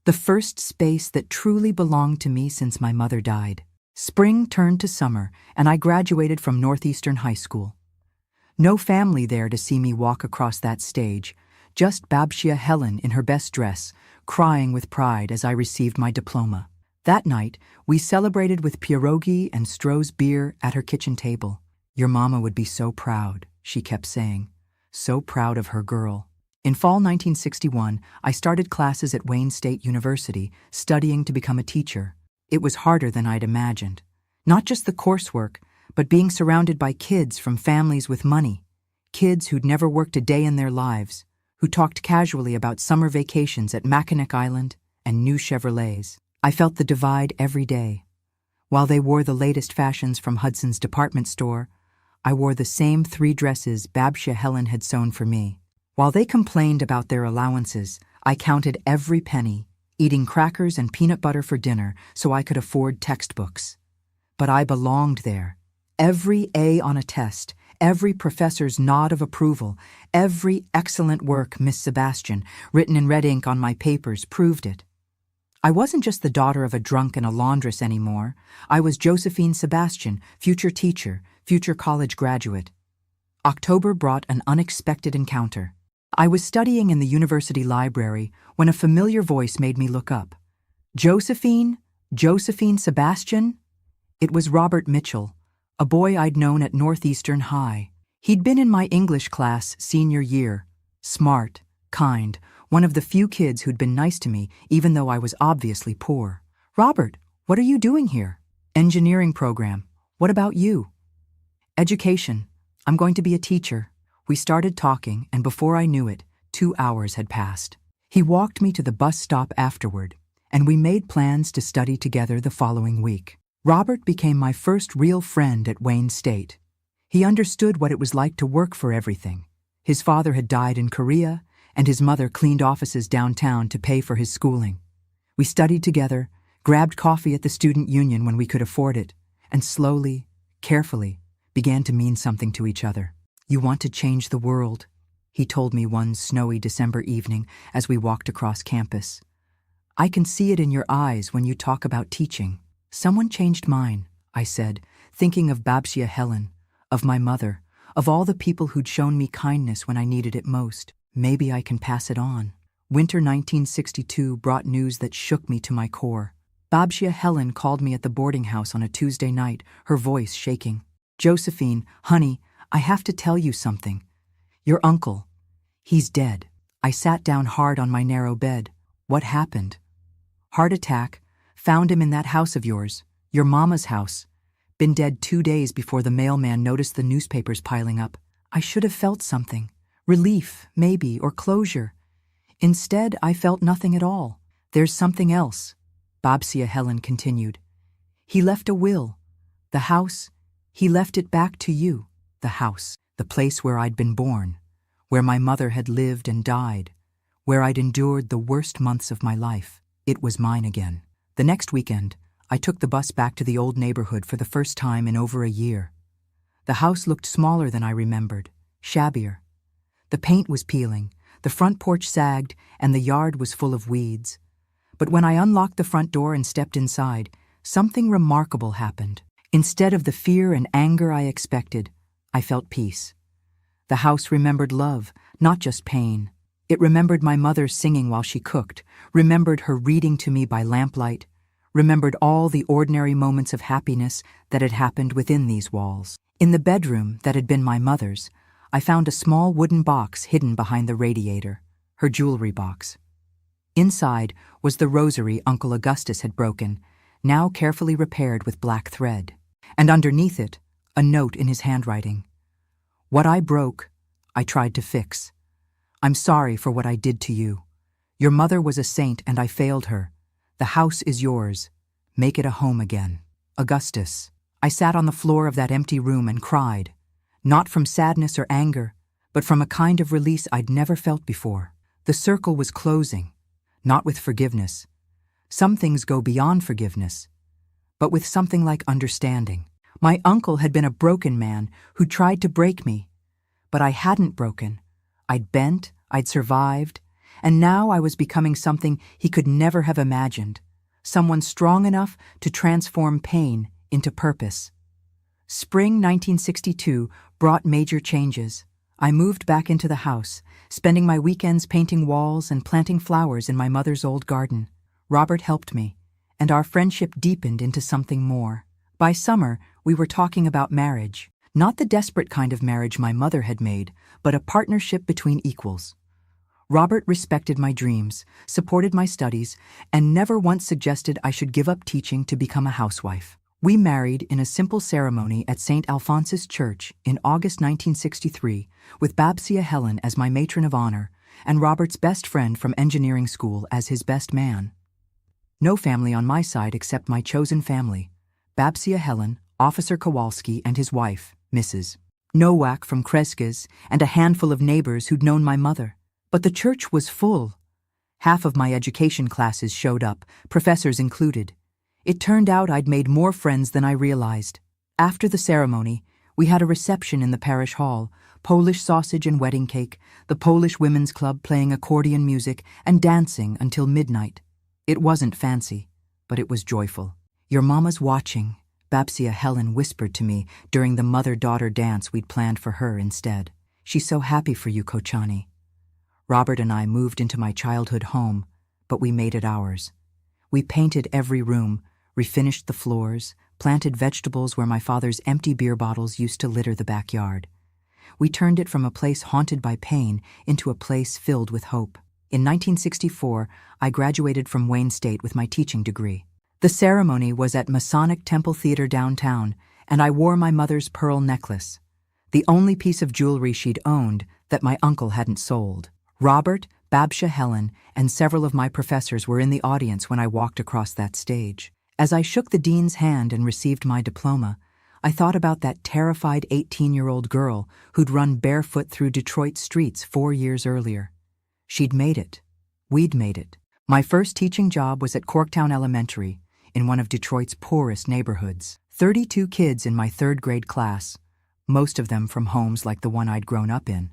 The first space that truly belonged to me since my mother died. Spring turned to summer, and I graduated from Northeastern High School. No family there to see me walk across that stage, just Babcia Helen in her best dress, crying with pride as I received my diploma. That night, we celebrated with pierogi and Stroh's beer at her kitchen table. Your mama would be so proud, she kept saying. So proud of her girl. In fall 1961, I started classes at Wayne State University, studying to become a teacher. It was harder than I'd imagined. Not just the coursework, but being surrounded by kids from families with money. Kids who'd never worked a day in their lives, who talked casually about summer vacations at Mackinac Island and new Chevrolets. I felt the divide every day. While they wore the latest fashions from Hudson's department store, I wore the same 3 dresses Babcia Helen had sewn for me. While they complained about their allowances, I counted every penny, eating crackers and peanut butter for dinner so I could afford textbooks. But I belonged there. Every A on a test, every professor's nod of approval, every excellent work, Miss Sebastian, written in red ink on my papers, proved it. I wasn't just the daughter of a drunk and a laundress anymore. I was Josephine Sebastian, future teacher, future college graduate. October brought an unexpected encounter. I was studying in the university library when a familiar voice made me look up. Josephine? Josephine Sebastian? It was Robert Mitchell, a boy I'd known at Northeastern High. He'd been in my English class senior year. Smart, kind, one of the few kids who'd been nice to me even though I was obviously poor. Robert, what are you doing here? Engineering program. What about you? Education. I'm going to be a teacher. We started talking, and before I knew it, 2 hours had passed. He walked me to the bus stop afterward, and we made plans to study together the following week. Robert became my first real friend at Wayne State. He understood what it was like to work for everything. His father had died in Korea, and his mother cleaned offices downtown to pay for his schooling. We studied together, grabbed coffee at the student union when we could afford it, and slowly, carefully, began to mean something to each other. You want to change the world, he told me one snowy December evening as we walked across campus. I can see it in your eyes when you talk about teaching. Someone changed mine, I said, thinking of Babcia Helen, of my mother, of all the people who'd shown me kindness when I needed it most. Maybe I can pass it on. Winter 1962 brought news that shook me to my core. Babcia Helen called me at the boarding house on a Tuesday night, her voice shaking. Josephine, honey, I have to tell you something. Your uncle, he's dead. I sat down hard on my narrow bed. What happened? Heart attack. Found him in that house of yours, your mama's house. Been dead 2 days before the mailman noticed the newspapers piling up. I should have felt something. Relief, maybe, or closure. Instead, I felt nothing at all. There's something else, Babcia Helen continued. He left a will. The house, he left it back to you. The house, the place where I'd been born, where my mother had lived and died, where I'd endured the worst months of my life. It was mine again. The next weekend, I took the bus back to the old neighborhood for the first time in over a year. The house looked smaller than I remembered, shabbier. The paint was peeling, the front porch sagged, and the yard was full of weeds. But when I unlocked the front door and stepped inside, something remarkable happened. Instead of the fear and anger I expected, I felt peace. The house remembered love, not just pain. It remembered my mother singing while she cooked, remembered her reading to me by lamplight, remembered all the ordinary moments of happiness that had happened within these walls. In the bedroom that had been my mother's, I found a small wooden box hidden behind the radiator, her jewelry box. Inside was the rosary Uncle Augustus had broken, now carefully repaired with black thread. And underneath it, a note in his handwriting. What I broke, I tried to fix. I'm sorry for what I did to you. Your mother was a saint and I failed her. The house is yours. Make it a home again. Augustus. I sat on the floor of that empty room and cried. Not from sadness or anger, but from a kind of release I'd never felt before. The circle was closing, not with forgiveness. Some things go beyond forgiveness, but with something like understanding. My uncle had been a broken man who tried to break me, but I hadn't broken. I'd bent, I'd survived, and now I was becoming something he could never have imagined, someone strong enough to transform pain into purpose. Spring 1962 brought major changes. I moved back into the house, spending my weekends painting walls and planting flowers in my mother's old garden. Robert helped me, and our friendship deepened into something more. By summer, we were talking about marriage. Not the desperate kind of marriage my mother had made, but a partnership between equals. Robert respected my dreams, supported my studies, and never once suggested I should give up teaching to become a housewife. We married in a simple ceremony at St. Alphonsus Church in August 1963, with Babcia Helen as my matron of honor, and Robert's best friend from engineering school as his best man. No family on my side except my chosen family, Babcia Helen, Officer Kowalski, and his wife, Mrs. Nowak from Kresges, and a handful of neighbors who'd known my mother. But the church was full. Half of my education classes showed up, professors included. It turned out I'd made more friends than I realized. After the ceremony, we had a reception in the parish hall, Polish sausage and wedding cake, the Polish Women's Club playing accordion music, and dancing until midnight. It wasn't fancy, but it was joyful. "Your mama's watching," Babcia Helen whispered to me during the mother-daughter dance we'd planned for her instead. "She's so happy for you, Kochani." Robert and I moved into my childhood home, but we made it ours. We painted every room, refinished the floors, planted vegetables where my father's empty beer bottles used to litter the backyard. We turned it from a place haunted by pain into a place filled with hope. In 1964, I graduated from Wayne State with my teaching degree. The ceremony was at Masonic Temple Theater downtown, and I wore my mother's pearl necklace, the only piece of jewelry she'd owned that my uncle hadn't sold. Robert, Babcia Helen, and several of my professors were in the audience when I walked across that stage. As I shook the dean's hand and received my diploma, I thought about that terrified 18-year-old girl who'd run barefoot through Detroit streets 4 years earlier. She'd made it. We'd made it. My first teaching job was at Corktown Elementary, in one of Detroit's poorest neighborhoods. 32 kids in my third-grade class, most of them from homes like the one I'd grown up in.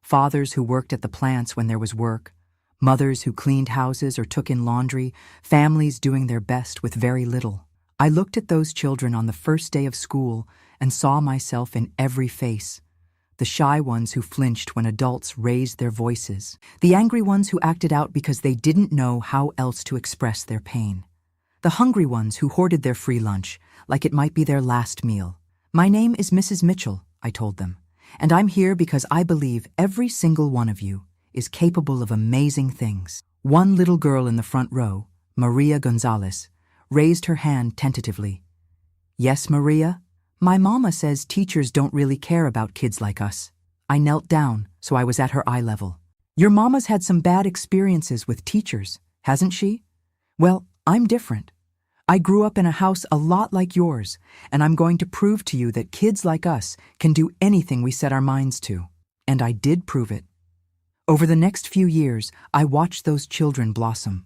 Fathers who worked at the plants when there was work, mothers who cleaned houses or took in laundry, families doing their best with very little. I looked at those children on the first day of school and saw myself in every face. The shy ones who flinched when adults raised their voices. The angry ones who acted out because they didn't know how else to express their pain. The hungry ones who hoarded their free lunch like it might be their last meal. "My name is Mrs. Mitchell," I told them, "and I'm here because I believe every single one of you is capable of amazing things." One little girl in the front row, Maria Gonzalez, raised her hand tentatively. "Yes, Maria? My mama says teachers don't really care about kids like us." I knelt down, so I was at her eye level. "Your mama's had some bad experiences with teachers, hasn't she? Well, I'm different. I grew up in a house a lot like yours, and I'm going to prove to you that kids like us can do anything we set our minds to." And I did prove it. Over the next few years, I watched those children blossom.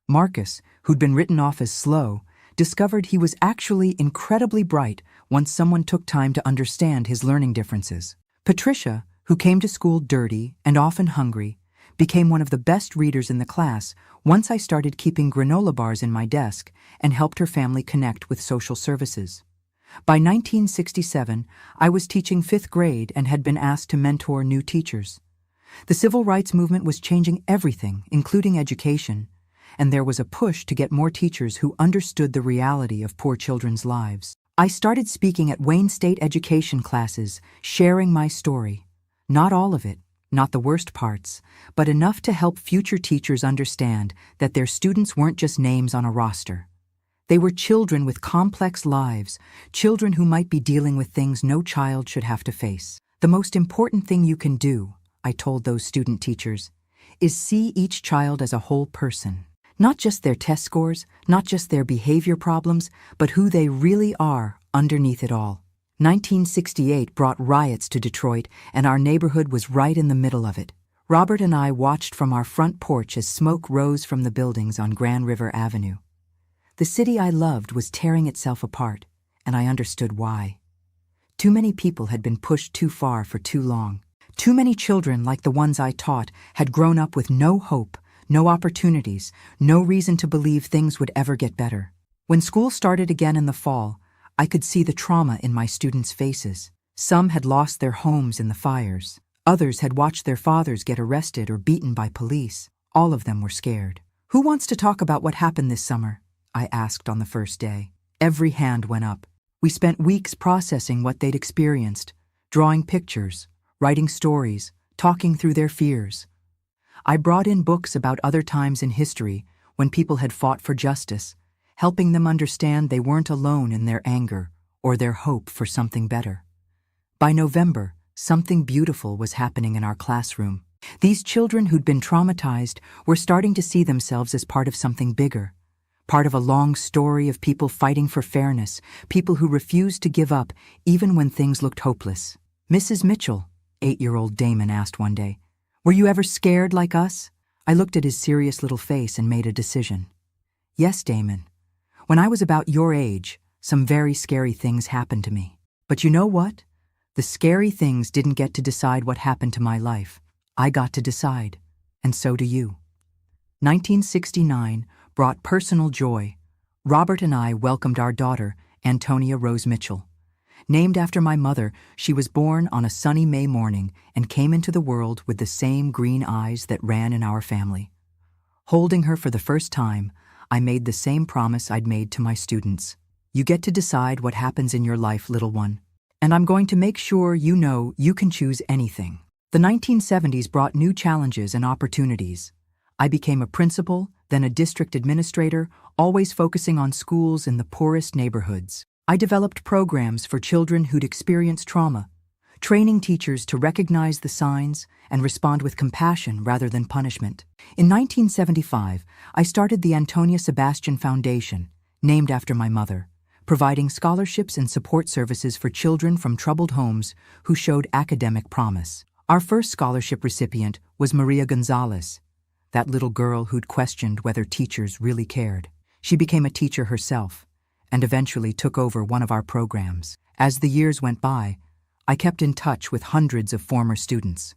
Marcus, who'd been written off as slow, discovered he was actually incredibly bright once someone took time to understand his learning differences. Patricia, who came to school dirty and often hungry, became one of the best readers in the class once I started keeping granola bars in my desk and helped her family connect with social services. By 1967, I was teaching 5th grade and had been asked to mentor new teachers. The civil rights movement was changing everything, including education, and there was a push to get more teachers who understood the reality of poor children's lives. I started speaking at Wayne State education classes, sharing my story. Not all of it, not the worst parts, but enough to help future teachers understand that their students weren't just names on a roster. They were children with complex lives, children who might be dealing with things no child should have to face. "The most important thing you can do," I told those student teachers, "is see each child as a whole person. Not just their test scores, not just their behavior problems, but who they really are underneath it all." 1968 brought riots to Detroit, and our neighborhood was right in the middle of it. Robert and I watched from our front porch as smoke rose from the buildings on Grand River Avenue. The city I loved was tearing itself apart, and I understood why. Too many people had been pushed too far for too long. Too many children, like the ones I taught, had grown up with no hope, no opportunities, no reason to believe things would ever get better. When school started again in the fall, I could see the trauma in my students' faces. Some had lost their homes in the fires. Others had watched their fathers get arrested or beaten by police. All of them were scared. "Who wants to talk about what happened this summer?" I asked on the first day. Every hand went up. We spent weeks processing what they'd experienced, drawing pictures, writing stories, talking through their fears. I brought in books about other times in history when people had fought for justice, helping them understand they weren't alone in their anger or their hope for something better. By November, something beautiful was happening in our classroom. These children who'd been traumatized were starting to see themselves as part of something bigger, part of a long story of people fighting for fairness, people who refused to give up even when things looked hopeless. "Mrs. Mitchell," 8-year-old Damon asked one day, "were you ever scared like us?" I looked at his serious little face and made a decision. "Yes, Damon. When I was about your age, some very scary things happened to me. But you know what? The scary things didn't get to decide what happened to my life. I got to decide, and so do you." 1969 brought personal joy. Robert and I welcomed our daughter, Antonia Rose Mitchell. Named after my mother, she was born on a sunny May morning and came into the world with the same green eyes that ran in our family. Holding her for the first time, I made the same promise I'd made to my students. "You get to decide what happens in your life, little one. And I'm going to make sure you know you can choose anything." The 1970s brought new challenges and opportunities. I became a principal, then a district administrator, always focusing on schools in the poorest neighborhoods. I developed programs for children who'd experienced trauma, training teachers to recognize the signs and respond with compassion rather than punishment. In 1975, I started the Antonia Sebastian Foundation, named after my mother, providing scholarships and support services for children from troubled homes who showed academic promise. Our first scholarship recipient was Maria Gonzalez, that little girl who'd questioned whether teachers really cared. She became a teacher herself, and eventually took over one of our programs. As the years went by, I kept in touch with hundreds of former students.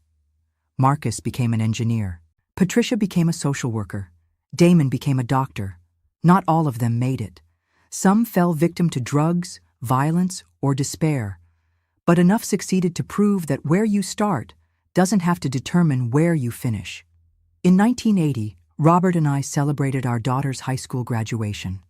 Marcus became an engineer. Patricia became a social worker. Damon became a doctor. Not all of them made it. Some fell victim to drugs, violence, or despair. But enough succeeded to prove that where you start doesn't have to determine where you finish. In 1980, Robert and I celebrated our daughter's high school graduation.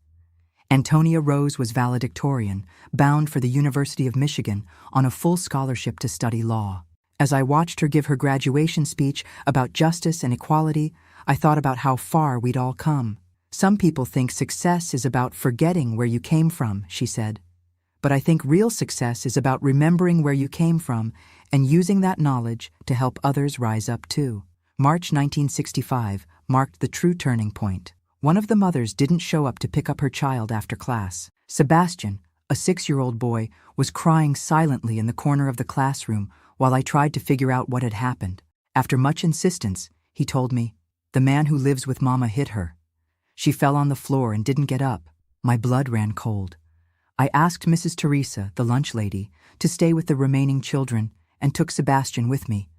Antonia Rose was valedictorian, bound for the University of Michigan on a full scholarship to study law. As I watched her give her graduation speech about justice and equality, I thought about how far we'd all come. "Some people think success is about forgetting where you came from," she said. "But I think real success is about remembering where you came from and using that knowledge to help others rise up too." March 1965 marked the true turning point. One of the mothers didn't show up to pick up her child after class. Sebastian, a 6-year-old boy, was crying silently in the corner of the classroom while I tried to figure out what had happened. After much insistence, he told me, "The man who lives with Mama hit her. She fell on the floor and didn't get up." My blood ran cold. I asked Mrs. Teresa, the lunch lady, to stay with the remaining children and took Sebastian with me.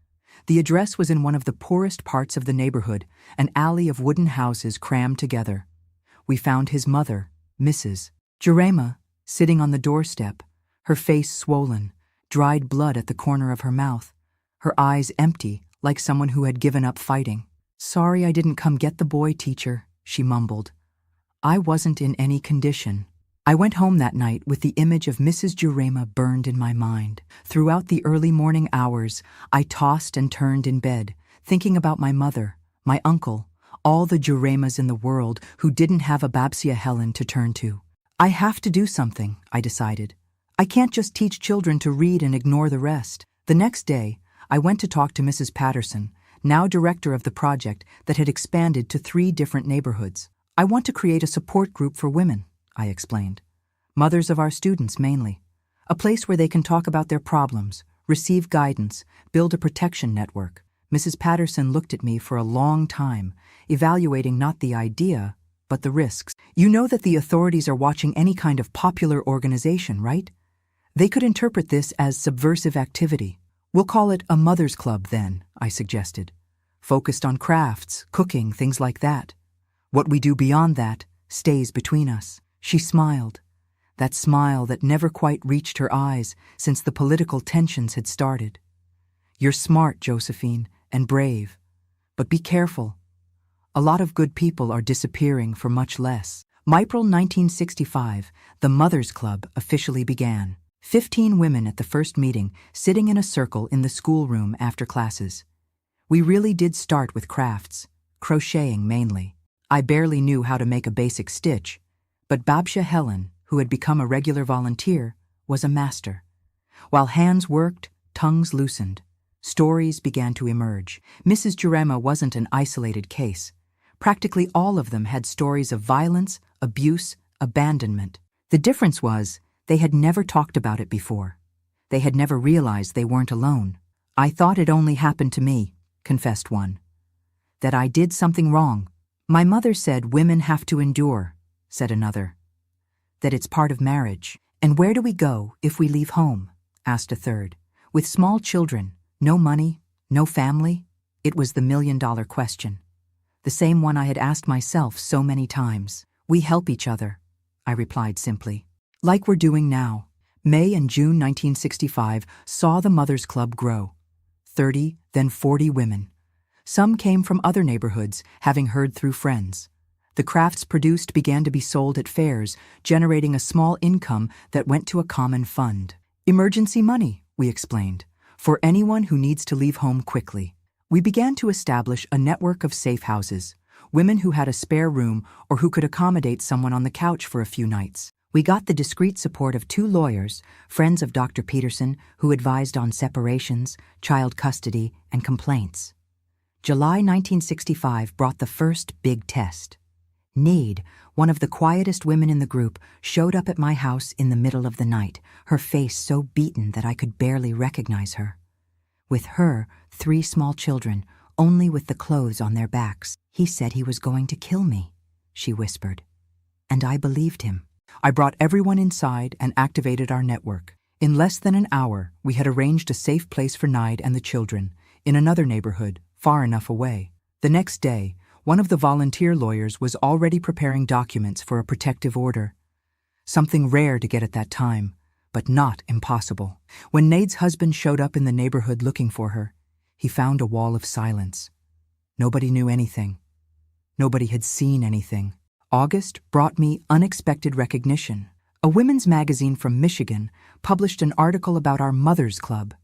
The address was in one of the poorest parts of the neighborhood, an alley of wooden houses crammed together. We found his mother, Mrs. Jurema, sitting on the doorstep, her face swollen, dried blood at the corner of her mouth, her eyes empty like someone who had given up fighting. "Sorry I didn't come get the boy, teacher," she mumbled. I wasn't in any condition. I went home that night with the image of Mrs. Jurema burned in my mind. Throughout the early morning hours, I tossed and turned in bed, thinking about my mother, my uncle, all the Juremas in the world who didn't have a Babsia Helen to turn to. I have to do something, I decided. I can't just teach children to read and ignore the rest. The next day, I went to talk to Mrs. Patterson, now director of the project that had expanded to 3 different neighborhoods. "I want to create a support group for women," I explained. "Mothers of our students mainly. A place where they can talk about their problems, receive guidance, build a protection network." Mrs. Patterson looked at me for a long time, evaluating not the idea, but the risks. "You know that the authorities are watching any kind of popular organization, right? They could interpret this as subversive activity. We'll call it a mother's club then," I suggested. "Focused on crafts, cooking, things like that. What we do beyond that stays between us." She smiled, that smile that never quite reached her eyes since the political tensions had started. "You're smart, Josephine, and brave. But be careful. A lot of good people are disappearing for much less." April 1965, the Mothers Club officially began. 15 women at the first meeting, sitting in a circle in the schoolroom after classes. We really did start with crafts, crocheting mainly. I barely knew how to make a basic stitch, but Babsha Helen, who had become a regular volunteer, was a master. While hands worked, tongues loosened. Stories began to emerge. Mrs. Jurema wasn't an isolated case. Practically all of them had stories of violence, abuse, abandonment. The difference was, they had never talked about it before. They had never realized they weren't alone. "I thought it only happened to me," confessed one. "That I did something wrong. My mother said women have to endure," said another. "That it's part of marriage." "And where do we go if we leave home?" asked a third. "With small children, no money, no family?" It was the million-dollar question. The same one I had asked myself so many times. "We help each other," I replied simply. "Like we're doing now." May and June 1965 saw the Mothers Club grow. 30, then 40 women. Some came from other neighborhoods, having heard through friends. The crafts produced began to be sold at fairs, generating a small income that went to a common fund. "Emergency money," we explained, "for anyone who needs to leave home quickly." We began to establish a network of safe houses, women who had a spare room or who could accommodate someone on the couch for a few nights. We got the discreet support of 2 lawyers, friends of Dr. Peterson, who advised on separations, child custody, and complaints. July 1965 brought the first big test. Need, one of the quietest women in the group, showed up at my house in the middle of the night, her face so beaten that I could barely recognize her. With her, 3 small children, only with the clothes on their backs. "He said he was going to kill me," she whispered. And I believed him. I brought everyone inside and activated our network. In less than an hour, we had arranged a safe place for Nide and the children, in another neighborhood, far enough away. The next day, one of the volunteer lawyers was already preparing documents for a protective order. Something rare to get at that time, but not impossible. When Nade's husband showed up in the neighborhood looking for her, he found a wall of silence. Nobody knew anything. Nobody had seen anything. August brought me unexpected recognition. A women's magazine from Michigan published an article about our Mothers Club,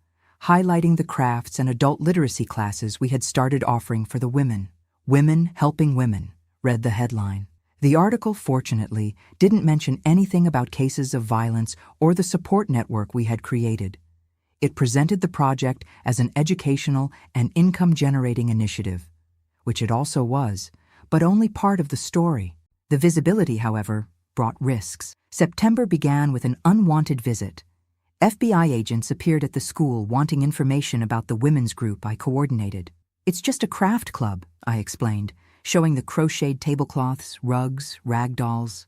highlighting the crafts and adult literacy classes we had started offering for the women. "Women Helping Women," read the headline. The article, fortunately, didn't mention anything about cases of violence or the support network we had created. It presented the project as an educational and income-generating initiative, which it also was, but only part of the story. The visibility, however, brought risks. September began with an unwanted visit. FBI agents appeared at the school wanting information about the women's group I coordinated. "It's just a craft club," I explained, showing the crocheted tablecloths, rugs, rag dolls,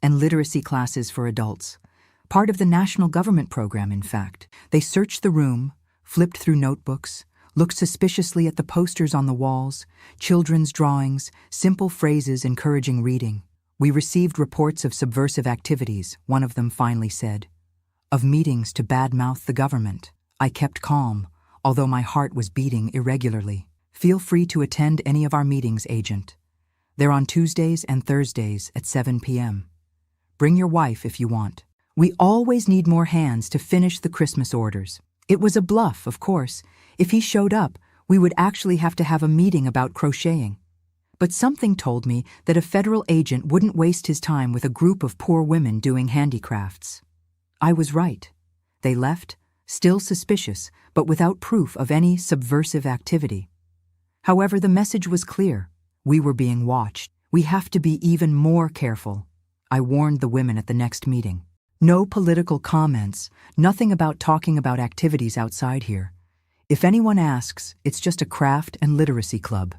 and literacy classes for adults. Part of the national government program, in fact. They searched the room, flipped through notebooks, looked suspiciously at the posters on the walls, children's drawings, simple phrases encouraging reading. "We received reports of subversive activities," one of them finally said. "Of meetings to badmouth the government." I kept calm, although my heart was beating irregularly. "Feel free to attend any of our meetings, Agent. They're on Tuesdays and Thursdays at 7 p.m. Bring your wife if you want. We always need more hands to finish the Christmas orders." It was a bluff, of course. If he showed up, we would actually have to have a meeting about crocheting. But something told me that a federal agent wouldn't waste his time with a group of poor women doing handicrafts. I was right. They left, still suspicious, but without proof of any subversive activity. However, the message was clear. We were being watched. "We have to be even more careful," I warned the women at the next meeting. "No political comments, nothing about talking about activities outside here. If anyone asks, it's just a craft and literacy club."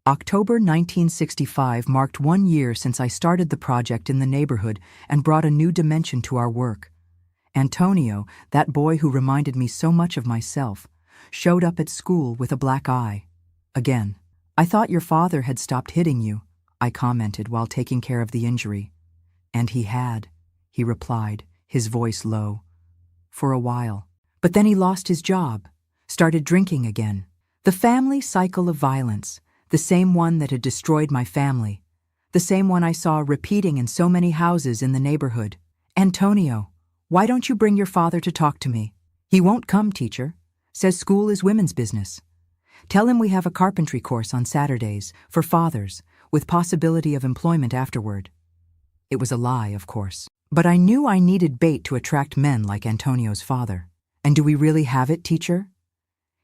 October 1965 marked 1 year since I started the project in the neighborhood and brought a new dimension to our work. Antonio, that boy who reminded me so much of myself, showed up at school with a black eye. Again. "I thought your father had stopped hitting you," I commented while taking care of the injury. "And he had," he replied, his voice low. "For a while. But then he lost his job, started drinking again. The family cycle of violence, the same one that had destroyed my family. The same one I saw repeating in so many houses in the neighborhood. Antonio, why don't you bring your father to talk to me? He won't come, teacher. Says school is women's business. Tell him we have a carpentry course on Saturdays for fathers, with possibility of employment afterward. It was a lie, of course. But I knew I needed bait to attract men like Antonio's father. And do we really have it, teacher?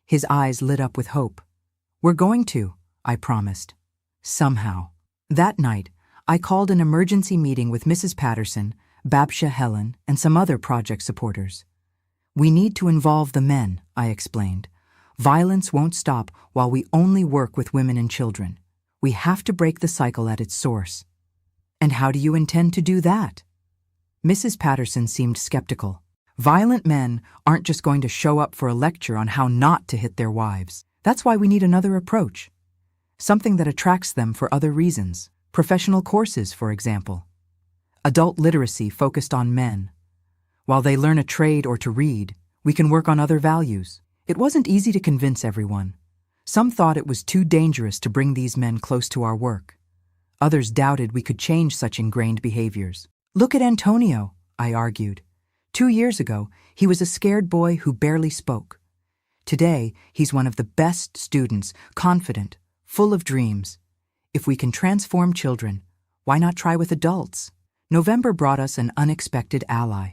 His eyes lit up with hope. We're going to, I promised. Somehow. That night, I called an emergency meeting with Mrs. Patterson, Babsha Helen, and some other project supporters. We need to involve the men, I explained. Violence won't stop while we only work with women and children. We have to break the cycle at its source. And how do you intend to do that? Mrs. Patterson seemed skeptical. Violent men aren't just going to show up for a lecture on how not to hit their wives. That's why we need another approach. Something that attracts them for other reasons. Professional courses, for example. Adult literacy focused on men. While they learn a trade or to read, we can work on other values. It wasn't easy to convince everyone. Some thought it was too dangerous to bring these men close to our work. Others doubted we could change such ingrained behaviors. Look at Antonio, I argued. 2 years ago, he was a scared boy who barely spoke. Today, he's one of the best students, confident, full of dreams. If we can transform children, why not try with adults? November brought us an unexpected ally.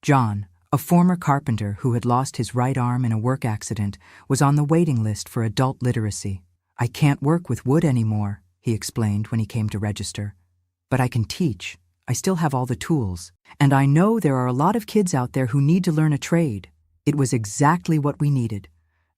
John, a former carpenter who had lost his right arm in a work accident, was on the waiting list for adult literacy. I can't work with wood anymore, he explained when he came to register. But I can teach. I still have all the tools. And I know there are a lot of kids out there who need to learn a trade. It was exactly what we needed.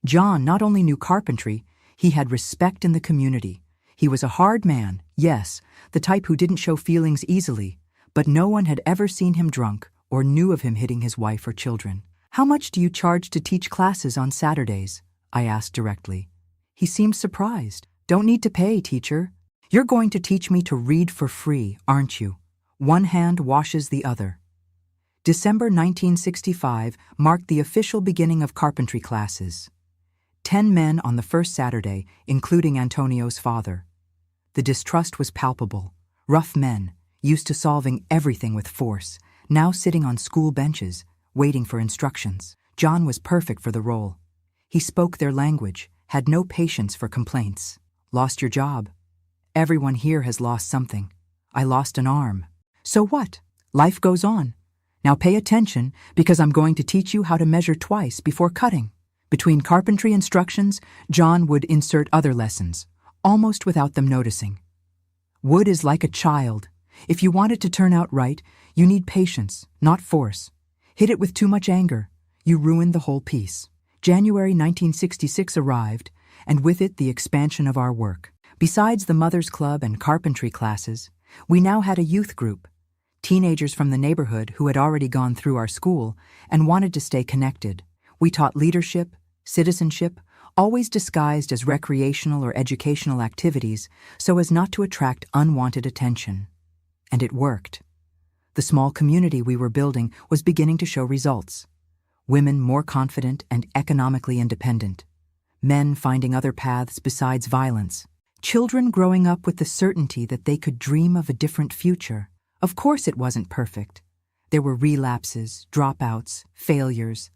John not only knew carpentry, he had respect in the community. He was a hard man, yes, the type who didn't show feelings easily, but no one had ever seen him drunk or knew of him hitting his wife or children. How much do you charge to teach classes on Saturdays? I asked directly. He seemed surprised. Don't need to pay, teacher. You're going to teach me to read for free, aren't you? One hand washes the other. December 1965 marked the official beginning of carpentry classes. 10 men on the first Saturday, including Antonio's father. The distrust was palpable. Rough men, used to solving everything with force, now sitting on school benches, waiting for instructions. John was perfect for the role. He spoke their language, had no patience for complaints. Lost your job. Everyone here has lost something. I lost an arm. So what? Life goes on. Now pay attention, because I'm going to teach you how to measure twice before cutting. Between carpentry instructions, John would insert other lessons, almost without them noticing. Wood is like a child. If you want it to turn out right, you need patience, not force. Hit it with too much anger. You ruin the whole piece. January 1966 arrived, and with it the expansion of our work. Besides the Mothers Club and carpentry classes, we now had a youth group. Teenagers from the neighborhood who had already gone through our school and wanted to stay connected. We taught leadership, citizenship, always disguised as recreational or educational activities so as not to attract unwanted attention. And it worked. The small community we were building was beginning to show results. Women more confident and economically independent. Men finding other paths besides violence. Children growing up with the certainty that they could dream of a different future. Of course it wasn't perfect. There were relapses, dropouts, failures.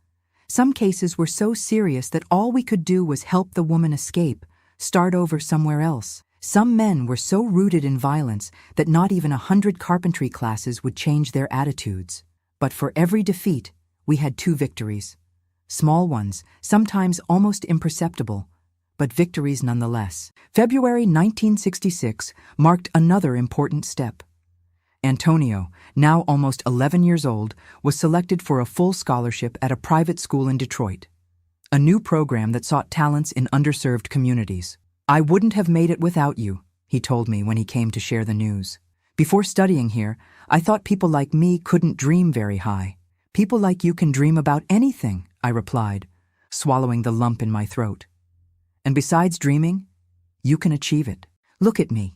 Some cases were so serious that all we could do was help the woman escape, start over somewhere else. Some men were so rooted in violence that not even 100 carpentry classes would change their attitudes. But for every defeat, we had 2 victories. Small ones, sometimes almost imperceptible, but victories nonetheless. February 1966 marked another important step. Antonio, now almost 11 years old, was selected for a full scholarship at a private school in Detroit, a new program that sought talents in underserved communities. I wouldn't have made it without you, he told me when he came to share the news. Before studying here, I thought people like me couldn't dream very high. People like you can dream about anything, I replied, swallowing the lump in my throat. And besides dreaming, you can achieve it. Look at me.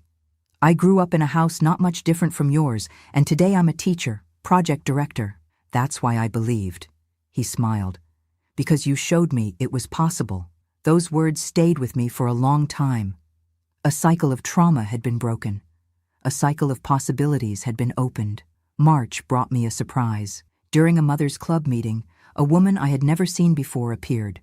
I grew up in a house not much different from yours, and today I'm a teacher, project director. That's why I believed. He smiled. Because you showed me it was possible. Those words stayed with me for a long time. A cycle of trauma had been broken. A cycle of possibilities had been opened. March brought me a surprise. During a Mothers Club meeting, a woman I had never seen before appeared.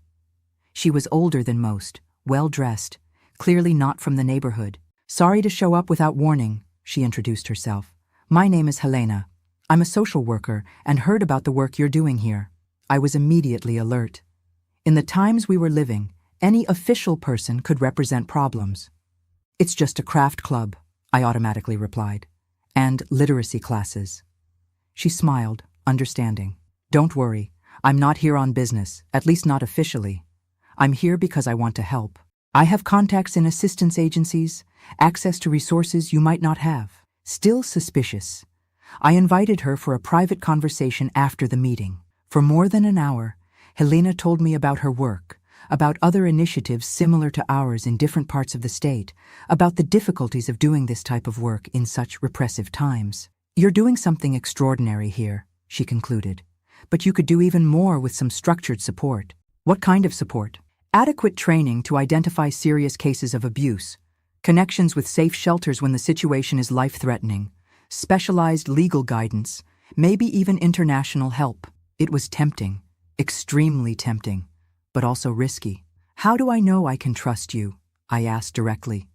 She was older than most, well-dressed, clearly not from the neighborhood. "Sorry to show up without warning," she introduced herself. "My name is Helena. I'm a social worker and heard about the work you're doing here." I was immediately alert. In the times we were living, any official person could represent problems. "It's just a craft club," I automatically replied. "And literacy classes." She smiled, understanding. "Don't worry, I'm not here on business, at least not officially. I'm here because I want to help. I have contacts in assistance agencies, access to resources you might not have." Still suspicious, I invited her for a private conversation after the meeting. For more than an hour, Helena told me about her work, about other initiatives similar to ours in different parts of the state, about the difficulties of doing this type of work in such repressive times. "You're doing something extraordinary here," she concluded, "but you could do even more with some structured support." "What kind of support?" "Adequate training to identify serious cases of abuse, connections with safe shelters when the situation is life-threatening, specialized legal guidance, maybe even international help." It was tempting, extremely tempting, but also risky. "How do I know I can trust you?" I asked directly.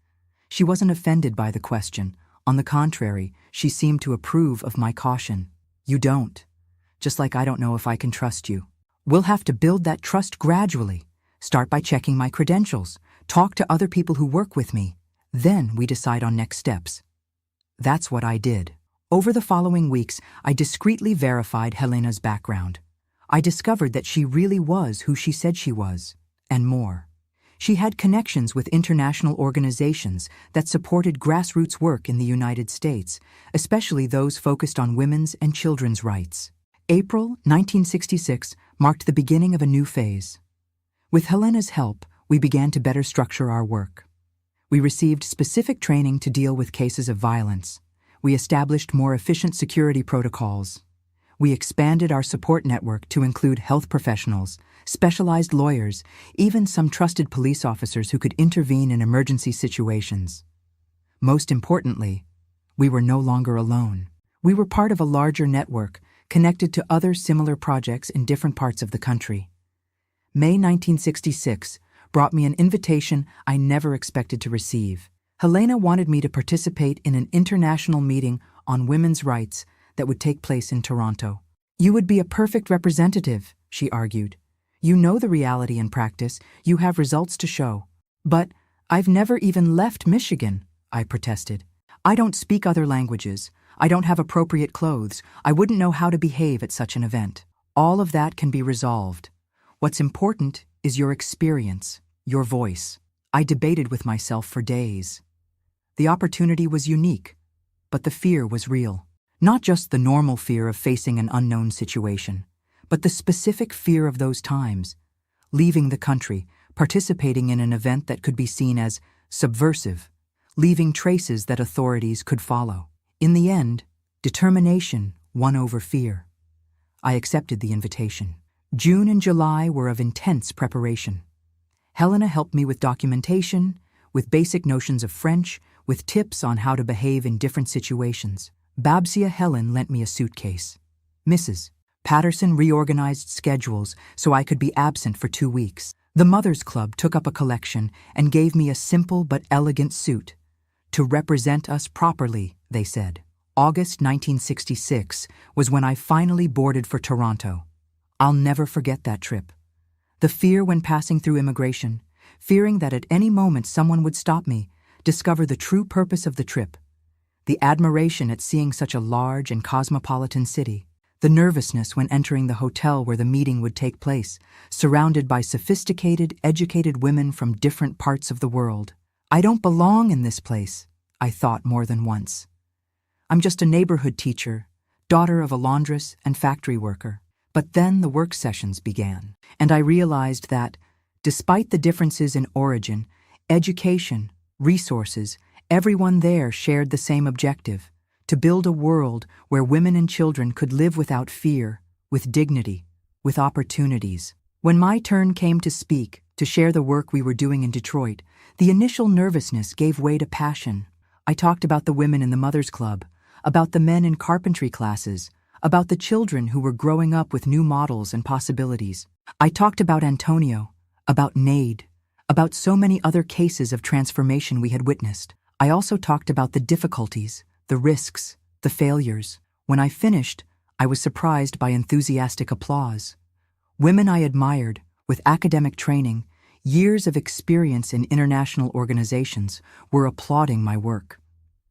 She wasn't offended by the question. On the contrary, she seemed to approve of my caution. "You don't. Just like I don't know if I can trust you. We'll have to build that trust gradually. Start by checking my credentials, talk to other people who work with me. Then we decide on next steps." That's what I did. Over the following weeks, I discreetly verified Helena's background. I discovered that she really was who she said she was, and more. She had connections with international organizations that supported grassroots work in the United States, especially those focused on women's and children's rights. April 1966 marked the beginning of a new phase. With Helena's help, we began to better structure our work. We received specific training to deal with cases of violence. We established more efficient security protocols. We expanded our support network to include health professionals, specialized lawyers, even some trusted police officers who could intervene in emergency situations. Most importantly, we were no longer alone. We were part of a larger network, connected to other similar projects in different parts of the country. May 1966 brought me an invitation I never expected to receive. Helena wanted me to participate in an international meeting on women's rights that would take place in Toronto. "You would be a perfect representative," she argued. "You know the reality in practice, you have results to show." "But I've never even left Michigan," I protested. "I don't speak other languages. I don't have appropriate clothes. I wouldn't know how to behave at such an event." "All of that can be resolved. What's important is your experience, your voice." I debated with myself for days. The opportunity was unique, but the fear was real. Not just the normal fear of facing an unknown situation, but the specific fear of those times, leaving the country, participating in an event that could be seen as subversive, leaving traces that authorities could follow. In the end, determination won over fear. I accepted the invitation. June and July were of intense preparation. Helena helped me with documentation, with basic notions of French, with tips on how to behave in different situations. Babsia Helen lent me a suitcase. Mrs. Patterson reorganized schedules so I could be absent for 2 weeks. The Mothers Club took up a collection and gave me a simple but elegant suit. "To represent us properly," they said. August 1966 was when I finally boarded for Toronto. I'll never forget that trip. The fear when passing through immigration, fearing that at any moment someone would stop me, discover the true purpose of the trip. The admiration at seeing such a large and cosmopolitan city. The nervousness when entering the hotel where the meeting would take place, surrounded by sophisticated, educated women from different parts of the world. "I don't belong in this place," I thought more than once. "I'm just a neighborhood teacher, daughter of a laundress and factory worker." But then the work sessions began, and I realized that, despite the differences in origin, education, resources, everyone there shared the same objective: to build a world where women and children could live without fear, with dignity, with opportunities. When my turn came to speak, to share the work we were doing in Detroit, the initial nervousness gave way to passion. I talked about the women in the Mothers Club, about the men in carpentry classes, about the children who were growing up with new models and possibilities. I talked about Antonio, about Nade, about so many other cases of transformation we had witnessed. I also talked about the difficulties, the risks, the failures. When I finished, I was surprised by enthusiastic applause. Women I admired, with academic training, years of experience in international organizations, were applauding my work.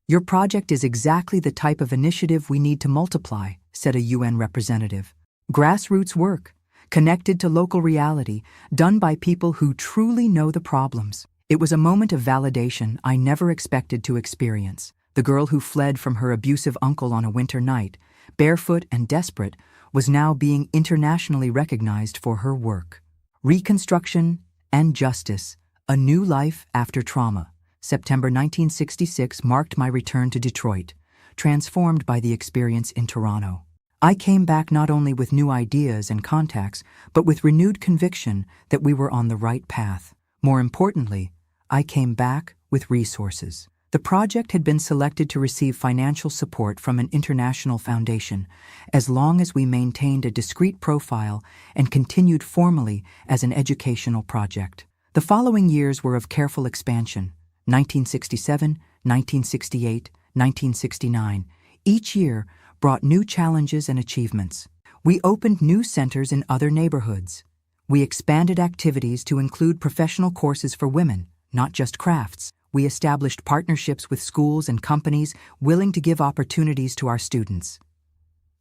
"Your project is exactly the type of initiative we need to multiply," said a UN representative. "Grassroots work, connected to local reality, done by people who truly know the problems." It was a moment of validation I never expected to experience. The girl who fled from her abusive uncle on a winter night, barefoot and desperate, was now being internationally recognized for her work. Reconstruction and Justice, A New Life After Trauma. September 1966 marked my return to Detroit, transformed by the experience in Toronto. I came back not only with new ideas and contacts, but with renewed conviction that we were on the right path. More importantly, I came back with resources. The project had been selected to receive financial support from an international foundation, as long as we maintained a discrete profile and continued formally as an educational project. The following years were of careful expansion: 1967, 1968, 1969. Each year brought new challenges and achievements. We opened new centers in other neighborhoods. We expanded activities to include professional courses for women, not just crafts. We established partnerships with schools and companies willing to give opportunities to our students.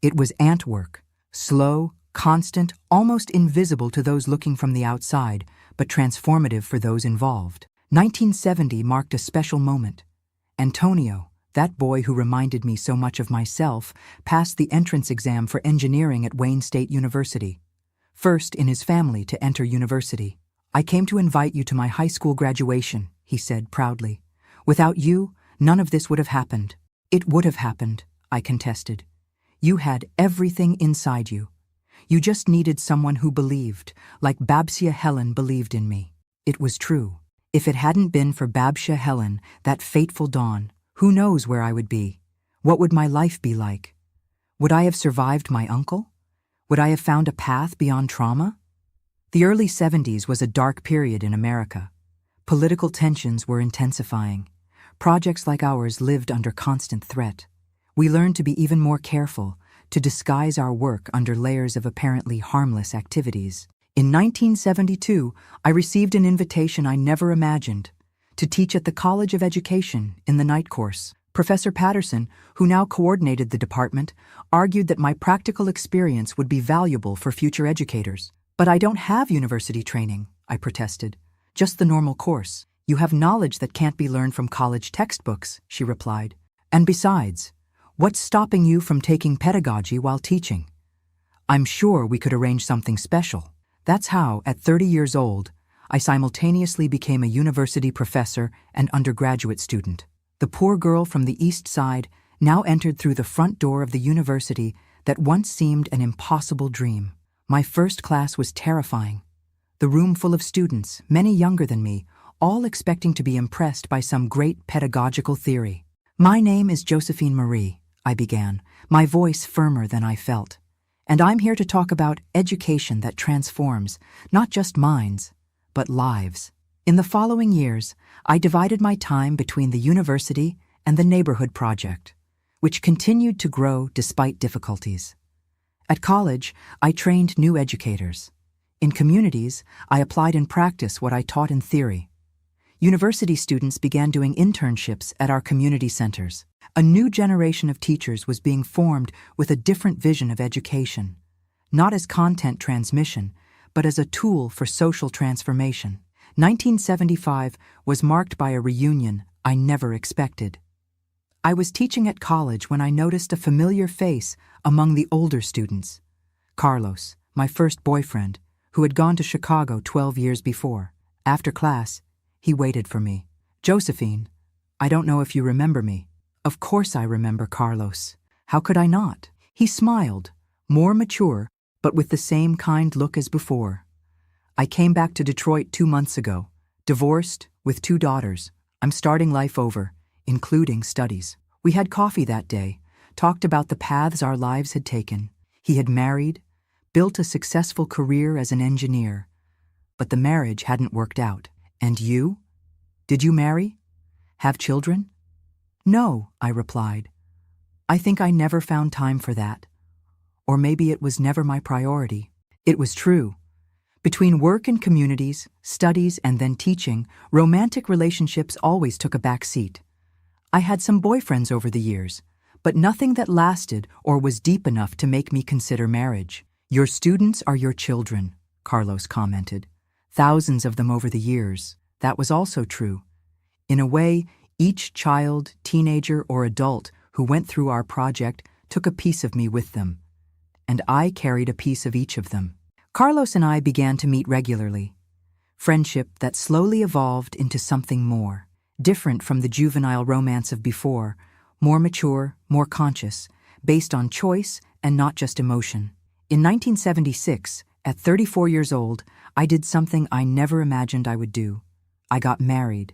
It was ant work, slow, constant, almost invisible to those looking from the outside, but transformative for those involved. 1970 marked a special moment. Antonio, that boy who reminded me so much of myself, passed the entrance exam for engineering at Wayne State University. First in his family to enter university. "I came to invite you to my high school graduation," he said proudly. "Without you, none of this would have happened." "It would have happened," I contested. "You had everything inside you. You just needed someone who believed, like Babsia Helen believed in me." It was true. If it hadn't been for Babsia Helen, that fateful dawn, who knows where I would be? What would my life be like? Would I have survived my uncle? Would I have found a path beyond trauma? The early 70s was a dark period in America. Political tensions were intensifying. Projects like ours lived under constant threat. We learned to be even more careful, to disguise our work under layers of apparently harmless activities. In 1972, I received an invitation I never imagined, to teach at the College of Education in the night course. Professor Patterson, who now coordinated the department, argued that my practical experience would be valuable for future educators. "But I don't have university training," I protested. "Just the normal course." "You have knowledge that can't be learned from college textbooks," she replied. "And besides, what's stopping you from taking pedagogy while teaching? I'm sure we could arrange something special." That's how, at 30 years old, I simultaneously became a university professor and undergraduate student. The poor girl from the East Side now entered through the front door of the university that once seemed an impossible dream. My first class was terrifying. The room full of students, many younger than me, all expecting to be impressed by some great pedagogical theory. "My name is Josephine Marie," I began, my voice firmer than I felt. "And I'm here to talk about education that transforms, not just minds, but lives." In the following years, I divided my time between the university and the neighborhood project, which continued to grow despite difficulties. At college, I trained new educators. In communities, I applied in practice what I taught in theory. University students began doing internships at our community centers. A new generation of teachers was being formed with a different vision of education, not as content transmission, but as a tool for social transformation. 1975 was marked by a reunion I never expected. I was teaching at college when I noticed a familiar face among the older students. Carlos, my first boyfriend, who had gone to Chicago 12 years before. After class, he waited for me. "Josephine, I don't know if you remember me." Of course I remember Carlos. How could I not? He smiled, more mature, but with the same kind look as before. "I came back to Detroit 2 months ago, divorced, with 2 daughters. I'm starting life over, including studies. We had coffee that day, talked about the paths our lives had taken. He had married, built a successful career as an engineer, but the marriage hadn't worked out. And you? Did you marry? Have children? No, I replied. I think I never found time for that. Or maybe it was never my priority. It was true. Between work and communities, studies, and then teaching, romantic relationships always took a back seat. I had some boyfriends over the years, but nothing that lasted or was deep enough to make me consider marriage. Your students are your children, Carlos commented. Thousands of them over the years. That was also true. In a way, each child, teenager, or adult who went through our project took a piece of me with them, and I carried a piece of each of them. Carlos and I began to meet regularly. Friendship that slowly evolved into something more, different from the juvenile romance of before, more mature, more conscious, based on choice and not just emotion. In 1976, at 34 years old, I did something I never imagined I would do. I got married.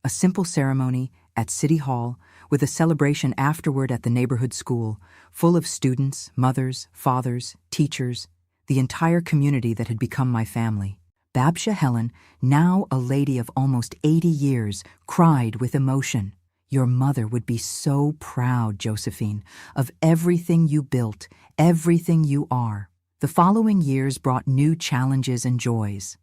A simple ceremony at City Hall, with a celebration afterward at the neighborhood school, full of students, mothers, fathers, teachers, the entire community that had become my family. Babsha Helen, now a lady of almost 80 years, cried with emotion. Your mother would be so proud, Josephine, of everything you built, everything you are. The following years brought new challenges and joys.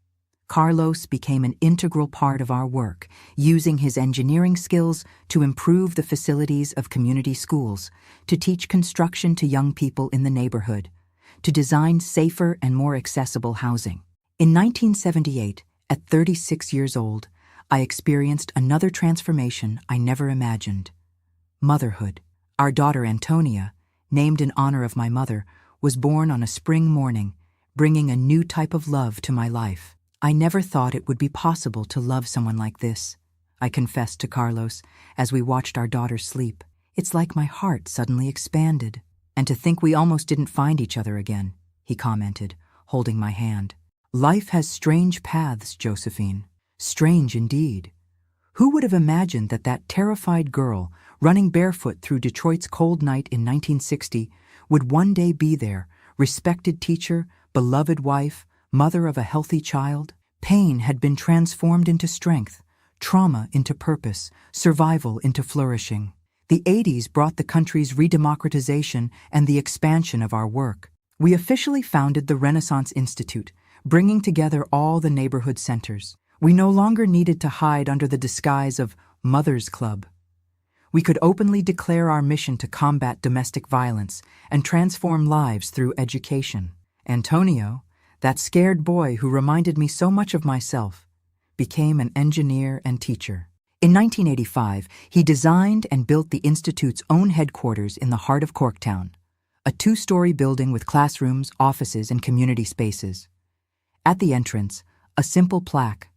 Carlos became an integral part of our work, using his engineering skills to improve the facilities of community schools, to teach construction to young people in the neighborhood, to design safer and more accessible housing. In 1978, at 36 years old, I experienced another transformation I never imagined. Motherhood. Our daughter Antonia, named in honor of my mother, was born on a spring morning, bringing a new type of love to my life. I never thought it would be possible to love someone like this, I confessed to Carlos as we watched our daughter sleep. It's like my heart suddenly expanded. And to think we almost didn't find each other again, he commented, holding my hand. Life has strange paths, Josephine. Strange indeed. Who would have imagined that that terrified girl, running barefoot through Detroit's cold night in 1960, would one day be there, respected teacher, beloved wife, mother of a healthy child? Pain had been transformed into strength, trauma into purpose, survival into flourishing. The 80s brought the country's redemocratization and the expansion of our work. We officially founded the Renaissance Institute, bringing together all the neighborhood centers. We no longer needed to hide under the disguise of Mother's Club. We could openly declare our mission to combat domestic violence and transform lives through education. Antonio, that scared boy who reminded me so much of myself, became an engineer and teacher. In 1985, he designed and built the Institute's own headquarters in the heart of Corktown, a 2-story building with classrooms, offices, and community spaces. At the entrance, a simple plaque,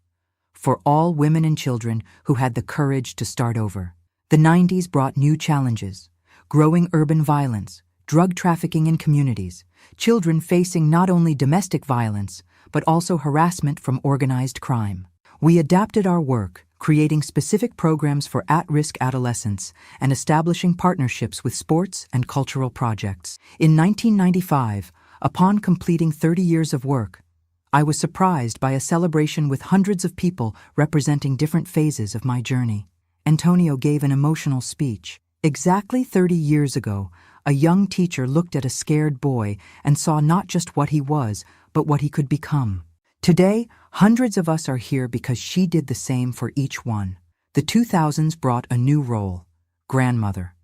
for all women and children who had the courage to start over. The 90s brought new challenges: growing urban violence, drug trafficking in communities, children facing not only domestic violence, but also harassment from organized crime. We adapted our work, creating specific programs for at-risk adolescents and establishing partnerships with sports and cultural projects. In 1995, upon completing 30 years of work, I was surprised by a celebration with hundreds of people representing different phases of my journey. Antonio gave an emotional speech. Exactly 30 years ago, a young teacher looked at a scared boy and saw not just what he was, but what he could become. Today, hundreds of us are here because she did the same for each one. The 2000s brought a new role: grandmother.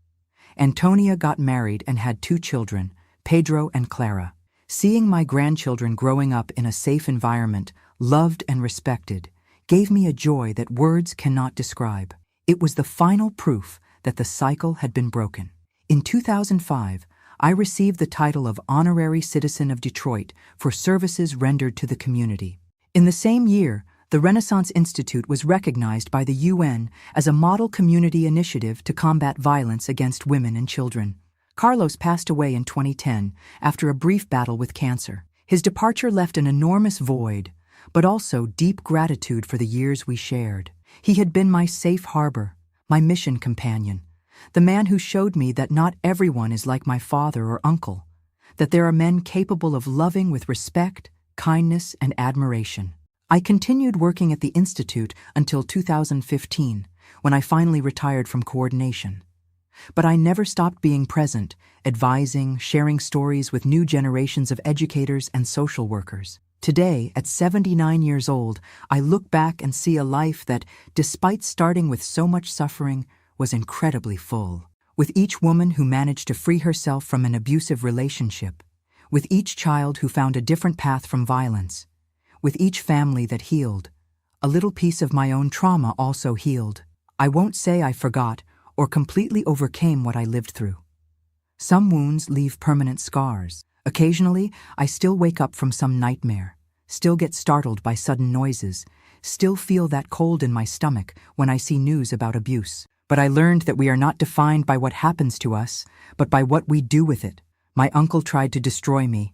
Antonia got married and had 2 children, Pedro and Clara. Seeing my grandchildren growing up in a safe environment, loved and respected, gave me a joy that words cannot describe. It was the final proof that the cycle had been broken. In 2005, I received the title of Honorary Citizen of Detroit for services rendered to the community. In the same year, the Renaissance Institute was recognized by the UN as a model community initiative to combat violence against women and children. Carlos passed away in 2010 after a brief battle with cancer. His departure left an enormous void, but also deep gratitude for the years we shared. He had been my safe harbor, my mission companion, the man who showed me that not everyone is like my father or uncle, that there are men capable of loving with respect, kindness, and admiration. I continued working at the Institute until 2015, when I finally retired from coordination. But I never stopped being present, advising, sharing stories with new generations of educators and social workers. Today, at 79 years old, I look back and see a life that, despite starting with so much suffering, was incredibly full. With each woman who managed to free herself from an abusive relationship, with each child who found a different path from violence, with each family that healed, a little piece of my own trauma also healed. I won't say I forgot or completely overcame what I lived through. Some wounds leave permanent scars. Occasionally, I still wake up from some nightmare, still get startled by sudden noises, still feel that cold in my stomach when I see news about abuse. But I learned that we are not defined by what happens to us, but by what we do with it. My uncle tried to destroy me,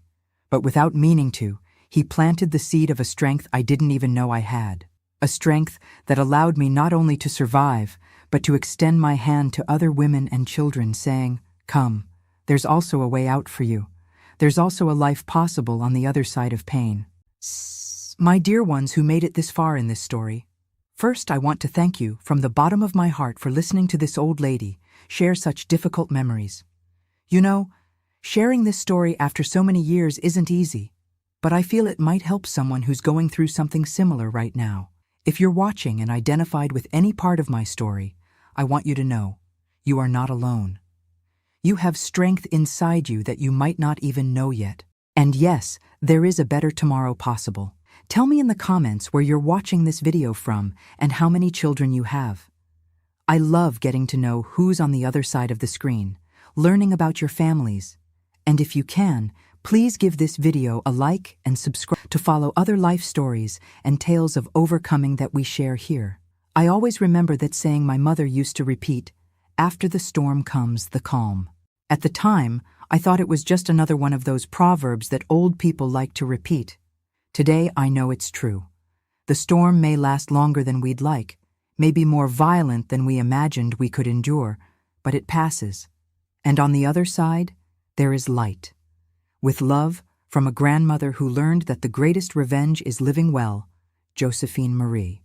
but without meaning to, he planted the seed of a strength I didn't even know I had. A strength that allowed me not only to survive, but to extend my hand to other women and children, saying, "Come, there's also a way out for you. There's also a life possible on the other side of pain." My dear ones who made it this far in this story, first I want to thank you from the bottom of my heart for listening to this old lady share such difficult memories. You know, sharing this story after so many years isn't easy, but I feel it might help someone who's going through something similar right now. If you're watching and identified with any part of my story, I want you to know, you are not alone. You have strength inside you that you might not even know yet. And yes, there is a better tomorrow possible. Tell me in the comments where you're watching this video from and how many children you have. I love getting to know who's on the other side of the screen, learning about your families. And if you can, please give this video a like and subscribe to follow other life stories and tales of overcoming that we share here. I always remember that saying my mother used to repeat, "After the storm comes the calm." At the time, I thought it was just another one of those proverbs that old people like to repeat. Today, I know it's true. The storm may last longer than we'd like, may be more violent than we imagined we could endure, but it passes. And on the other side, there is light. With love, from a grandmother who learned that the greatest revenge is living well, Josephine Marie.